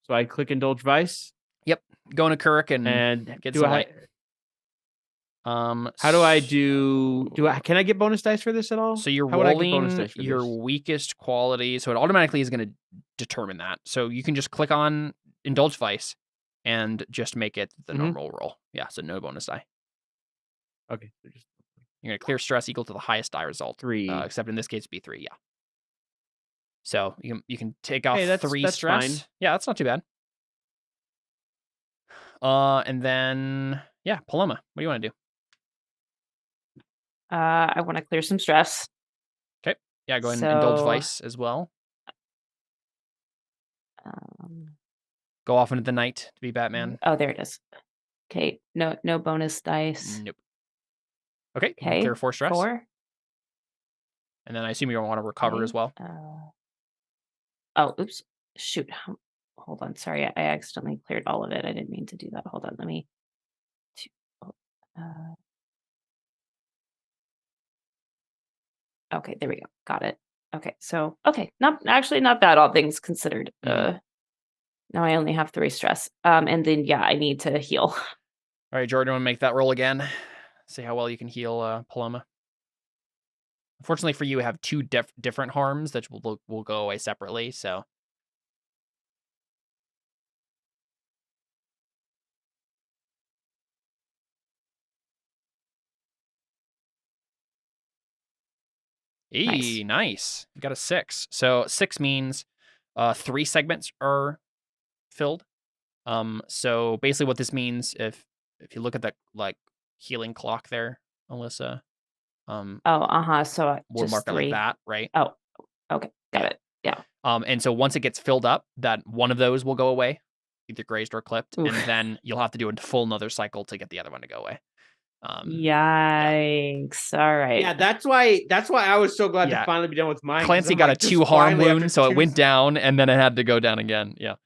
So I click Indulge Vice. Yep. Go into Kirk and get do some I? light. How do I do? Can I get bonus dice for this at all? So you're How would I get bonus rolling dice for your this? weakest quality, so it automatically is going to determine that. So you can just click on Indulge Vice and just make it the normal roll. Yeah, so no bonus die. Okay. You're going to clear stress equal to the highest die result. 3. Except in this case, be 3, yeah. So you can take off Hey, 3 that's stress. fine. Yeah, that's not too bad. And then, yeah, Paloma, what do you want to do? I want to clear some stress. Okay. Yeah, go ahead and Indulge Vice as well. Go off into the night to be Batman. Oh, there it is. Okay, no bonus dice. Nope. Okay, Okay, clear 4 stress. 4. And then I assume you want to recover as well. Oh, oops. Shoot. Hold on. Sorry, I accidentally cleared all of it. I didn't mean to do that. Hold on. Let me. Okay, there we go. Got it. Okay, so not bad, all things considered. Now I only have 3 stress. And then yeah, I need to heal. All right, Jordan, want to make that roll again? See how well you can heal Paloma. Unfortunately for you, I have 2 different harms that will go away separately. So. Nice. You got a 6. So 6 means 3 segments are filled. So basically what this means, if you look at the healing clock there, Alyssa. So we'll just mark 3. it like that, right? Oh, okay. Got it. Yeah. And so once it gets filled up, that one of those will go away, either grazed or clipped. Oof. And then you'll have to do a full another cycle to get the other one to go away. Yikes. All right. Yeah, that's why I was so glad to finally be done with mine. Clancy got a 2 harm wound, so it went down and then it had to go down again. Yeah.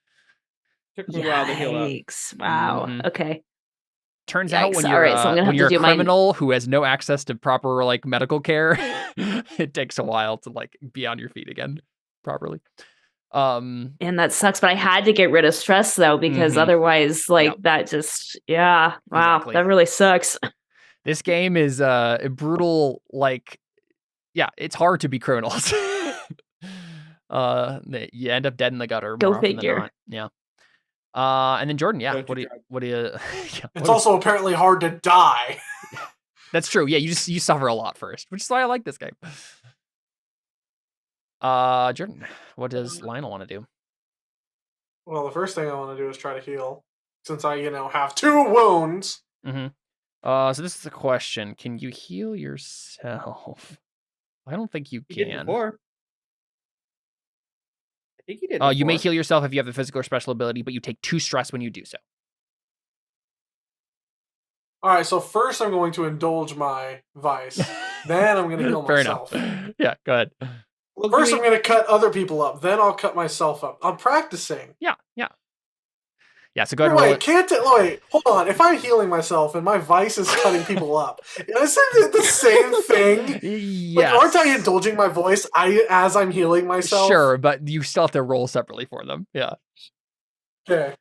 Took me a while to heal up. Wow. Mm-hmm. Okay. Turns out when you're, when you're a criminal who has no access to proper medical care, it takes a while to be on your feet again properly. And that sucks, but I had to get rid of stress though, because otherwise that just, wow, exactly. That really sucks. This game is brutal. It's hard to be criminals. You end up dead in the gutter. Go figure. Yeah. And then Jordan, what do you? It's also apparently hard to die. That's true. Yeah, you suffer a lot first, which is why I like this game. Jordan, what does Lionel want to do? Well, the first thing I want to do is try to heal, since I have 2 wounds. Mm-hmm. So this is the question: can you heal yourself? I don't think you can. Did before. I think you did. You may heal yourself if you have the physical or special ability, but you take 2 stress when you do so. All right, so first I'm going to indulge my vice. Then I'm going to heal myself. Fair enough. Yeah, go ahead. Well, first I'm going to cut other people up. Then I'll cut myself up. I'm practicing. Yeah. So go ahead. Wait, hold on. If I'm healing myself and my vice is cutting people up, isn't it the same thing? Yes. Aren't I indulging my voice as I'm healing myself? Sure, but you still have to roll separately for them. Yeah. Okay.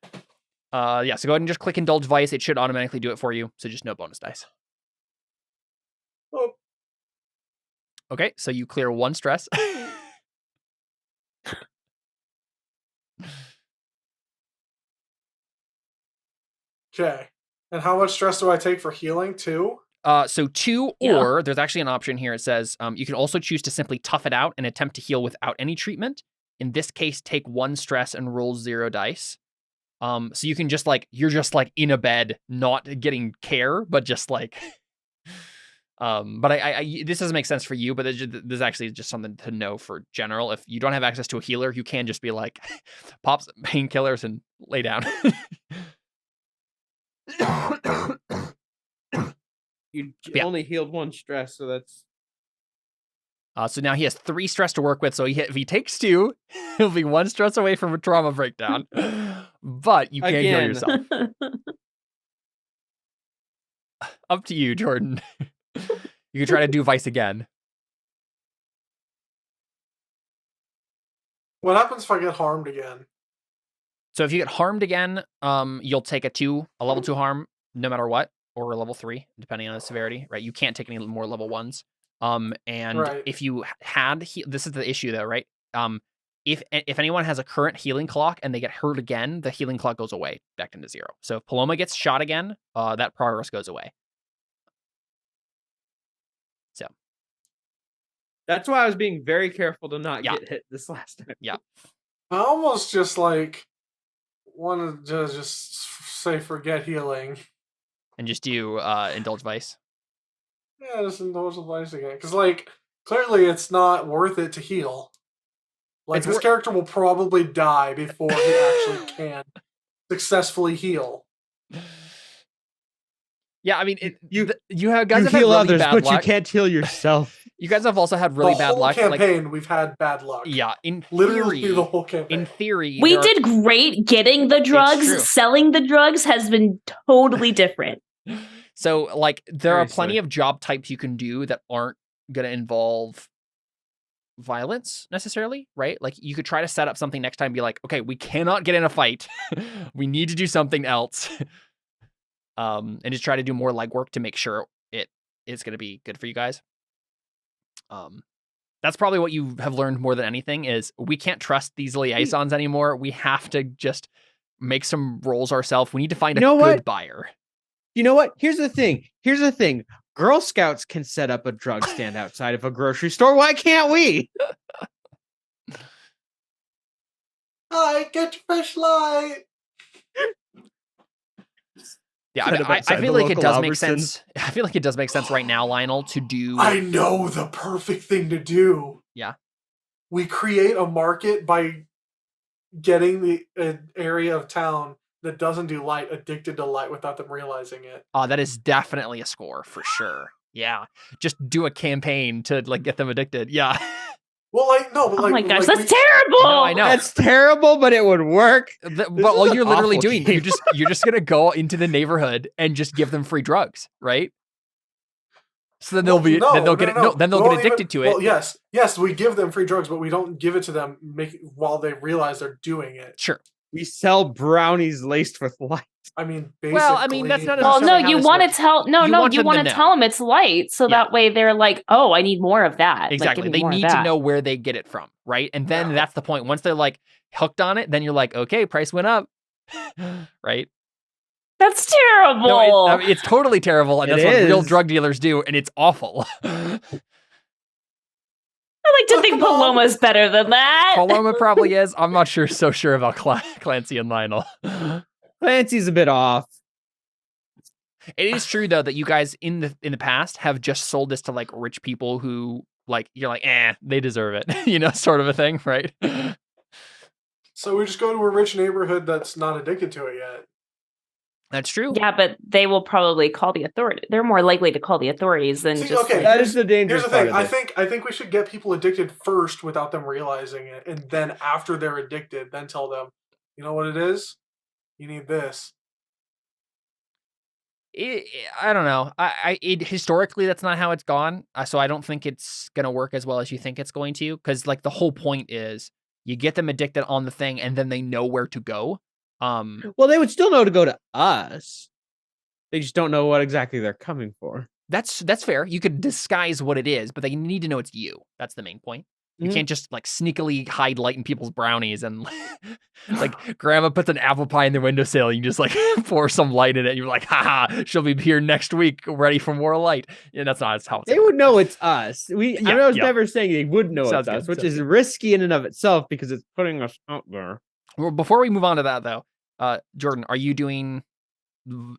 So go ahead and just click Indulge Vice. It should automatically do it for you. So just no bonus dice. Oh. Okay, so you clear 1 stress. Okay. And how much stress do I take for healing? 2? So 2, or there's actually an option here. It says you can also choose to simply tough it out and attempt to heal without any treatment. In this case, take 1 stress and roll 0 dice. So you can just you're just in a bed, not getting care, but just but I this doesn't make sense for you, but this is actually just something to know for general. If you don't have access to a healer, you can just be pop some painkillers and lay down. You only healed 1 stress, so that's. So now he has 3 stress to work with. So if he takes 2, he'll be 1 stress away from a trauma breakdown. But you can't heal yourself. Up to you, Jordan. You can try to do Vice again. What happens if I get harmed again? So if you get harmed again, you'll take a level 2 harm, no matter what, or a level 3, depending on the severity, right? You can't take any more level 1s. And if you had, this is the issue though, right? If anyone has a current healing clock and they get hurt again, the healing clock goes away, back into 0. So if Paloma gets shot again, that progress goes away. So. That's why I was being very careful to not get hit this last time. Yeah. I almost just like wanted to just say forget healing. And just do Indulge Vice. Yeah, just Indulge the Vice again. Because, like, clearly it's not worth it to heal. Like, this character will probably die before he actually can successfully heal. Yeah, I mean, you guys have had heal really others, bad but luck. you can't heal yourself. You guys have also had really bad luck. The whole campaign, we've had bad luck. Yeah, in literally theory, the whole campaign. In theory, we did great. Getting the drugs, selling the drugs has been totally different. So, like, there are plenty of job types you can do that aren't going to involve violence necessarily, right? Like, you could try to set up something next time and be like, okay, we cannot get in a fight. We need to do something else. And just try to do more legwork to make sure it is going to be good for you guys. That's probably what you have learned more than anything is we can't trust these liaisons anymore. We have to just make some rolls ourselves. We need to find a good buyer. You know what? Here's the thing. Girl Scouts can set up a drug stand outside of a grocery store. Why can't we? Hi, get your fresh light. Yeah, I feel like it does make sense. I feel like it does make sense right now, Lionel, to do. I know the perfect thing to do. Yeah. We create a market by getting an area of town that doesn't do light addicted to light without them realizing it. That is definitely a score for sure. Yeah. Just do a campaign to like get them addicted. Yeah. Well, like, no, but like, oh my gosh, like, that's terrible. No, I know. That's terrible, but it would work. But all you're literally doing, you're just going to go into the neighborhood and just give them free drugs, right? So then they'll get addicted to it. Well, yes, we give them free drugs, but we don't give it to them while they realize they're doing it. Sure. We sell brownies laced with light. I mean, basically. Well, I mean, that's not. Well, no, you want to tell. No, you want to tell them it's light, so that way they're like, "Oh, I need more of that." Exactly. Like, they need to know where they get it from, right? And then that's the point. Once they're like hooked on it, then you're like, "Okay, price went up," right? That's terrible. No, it's totally terrible, and that's what real drug dealers do, and it's awful. I like to think Paloma's better than that. Paloma probably is. I'm not so sure about Clancy and Lionel. Clancy's a bit off. It is true though that you guys in the past have just sold this to like rich people who like you're like, they deserve it, sort of a thing, right? So we just go to a rich neighborhood that's not addicted to it yet. That's true. Yeah, but they will probably call the authority. They're more likely to call the authorities than just. Okay, that is the dangerous part. Here's the thing. I think we should get people addicted first without them realizing it, and then after they're addicted, then tell them, you know what it is? You need this. I don't know. Historically, that's not how it's gone. So I don't think it's gonna work as well as you think it's going to. Because like the whole point is you get them addicted on the thing, and then they know where to go. Well, they would still know to go to us. They just don't know what exactly they're coming for. That's fair. You could disguise what it is, but they need to know it's you. That's the main point. You can't just like sneakily hide light in people's brownies and like grandma puts an apple pie in the windowsill. And you just like pour some light in it. And you're like, haha, she'll be here next week ready for more light. Yeah, that's not how they would know it's us. I was never saying they would know it's us, which is risky in and of itself because it's putting us out there. Well, before we move on to that though, Jordan, are you doing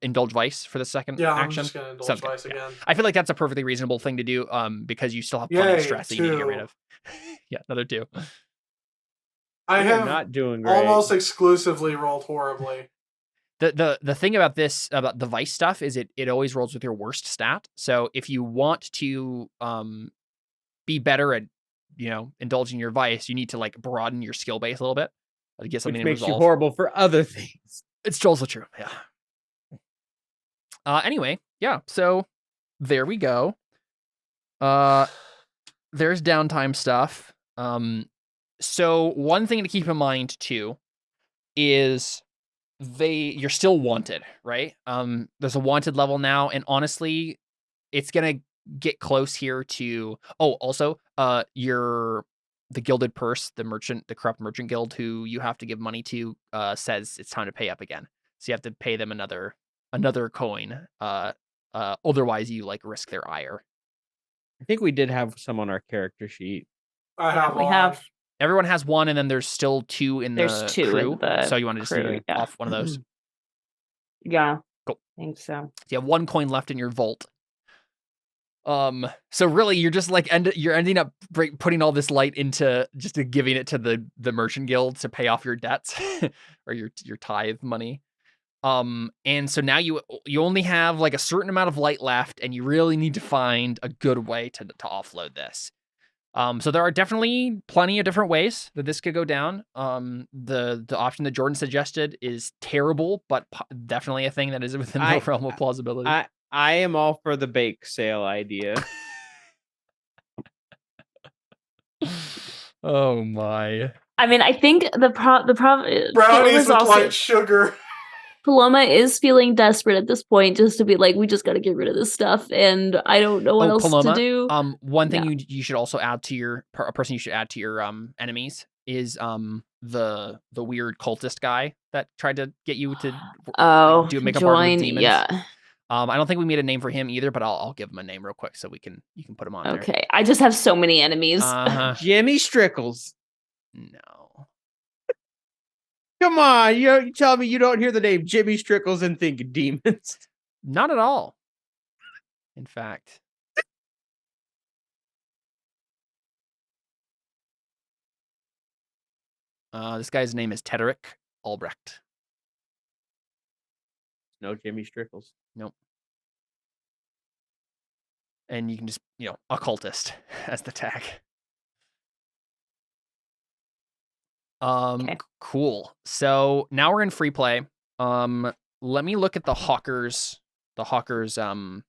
Indulge Vice for the second action? I'm just going to Indulge Vice again. I feel like that's a perfectly reasonable thing to do because you still have plenty of stress that you need to get rid of. Yeah, another 2. I have not doing great. Almost exclusively rolled horribly. The thing about this, about the vice stuff, is it always rolls with your worst stat. So if you want to be better at, indulging your vice, you need to like broaden your skill base a little bit to get something Which to makes you resolve. horrible for other things. It's also true. Yeah. Anyway, yeah. So there we go. There's downtime stuff. So one thing to keep in mind too is you're still wanted, right? There's a wanted level now, and honestly, it's gonna get close here to. Oh, also, the Gilded Purse, the corrupt merchant guild, who you have to give money to, says it's time to pay up again. So you have to pay them another coin. Otherwise, you like risk their ire. I think we did have some on our character sheet. I have. We have. Everyone has one, and then there's still two in There's the two crew. in the So you want to just crew, yeah. off one of those. Yeah. Cool. I think so. So you have one coin left in your vault. So really, you're just like you're ending up putting all this light into just giving it to the merchant guild to pay off your debts or your tithe money. And so now you only have like a certain amount of light left, and you really need to find a good way to offload this. So there are definitely plenty of different ways that this could go down. The option that Jordan suggested is terrible, but definitely a thing that is within the realm of plausibility. I am all for the bake sale idea. Oh my. I mean, I think the problem brownies with white sugar. Paloma is feeling desperate at this point, just to be like, we just got to get rid of this stuff, and I don't know what else Paloma, to do. One thing you should also add to a person you should add to your enemies is the weird cultist guy that tried to get you to make a bargain with demons. Yeah. I don't think we made a name for him either, but I'll give him a name real quick so you can put him on there. Okay, I just have so many enemies. Jimmy Strickles. No. Come on, you tell me you don't hear the name Jimmy Strickles and think demons. Not at all. In fact. This guy's name is Tederick Albrecht. No Jimmy Strickles. Nope. And you can just, occultist as the tag. Okay. Cool. So now we're in free play. Let me look at the Hawkers. The Hawkers. Can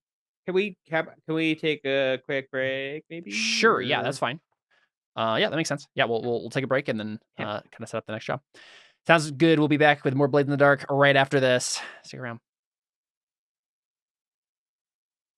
we take a quick break, maybe? Sure. Yeah, that's fine. Yeah, that makes sense. Yeah, we'll take a break and then kind of set up the next job. Sounds good. We'll be back with more Blades in the Dark right after this. Stick around.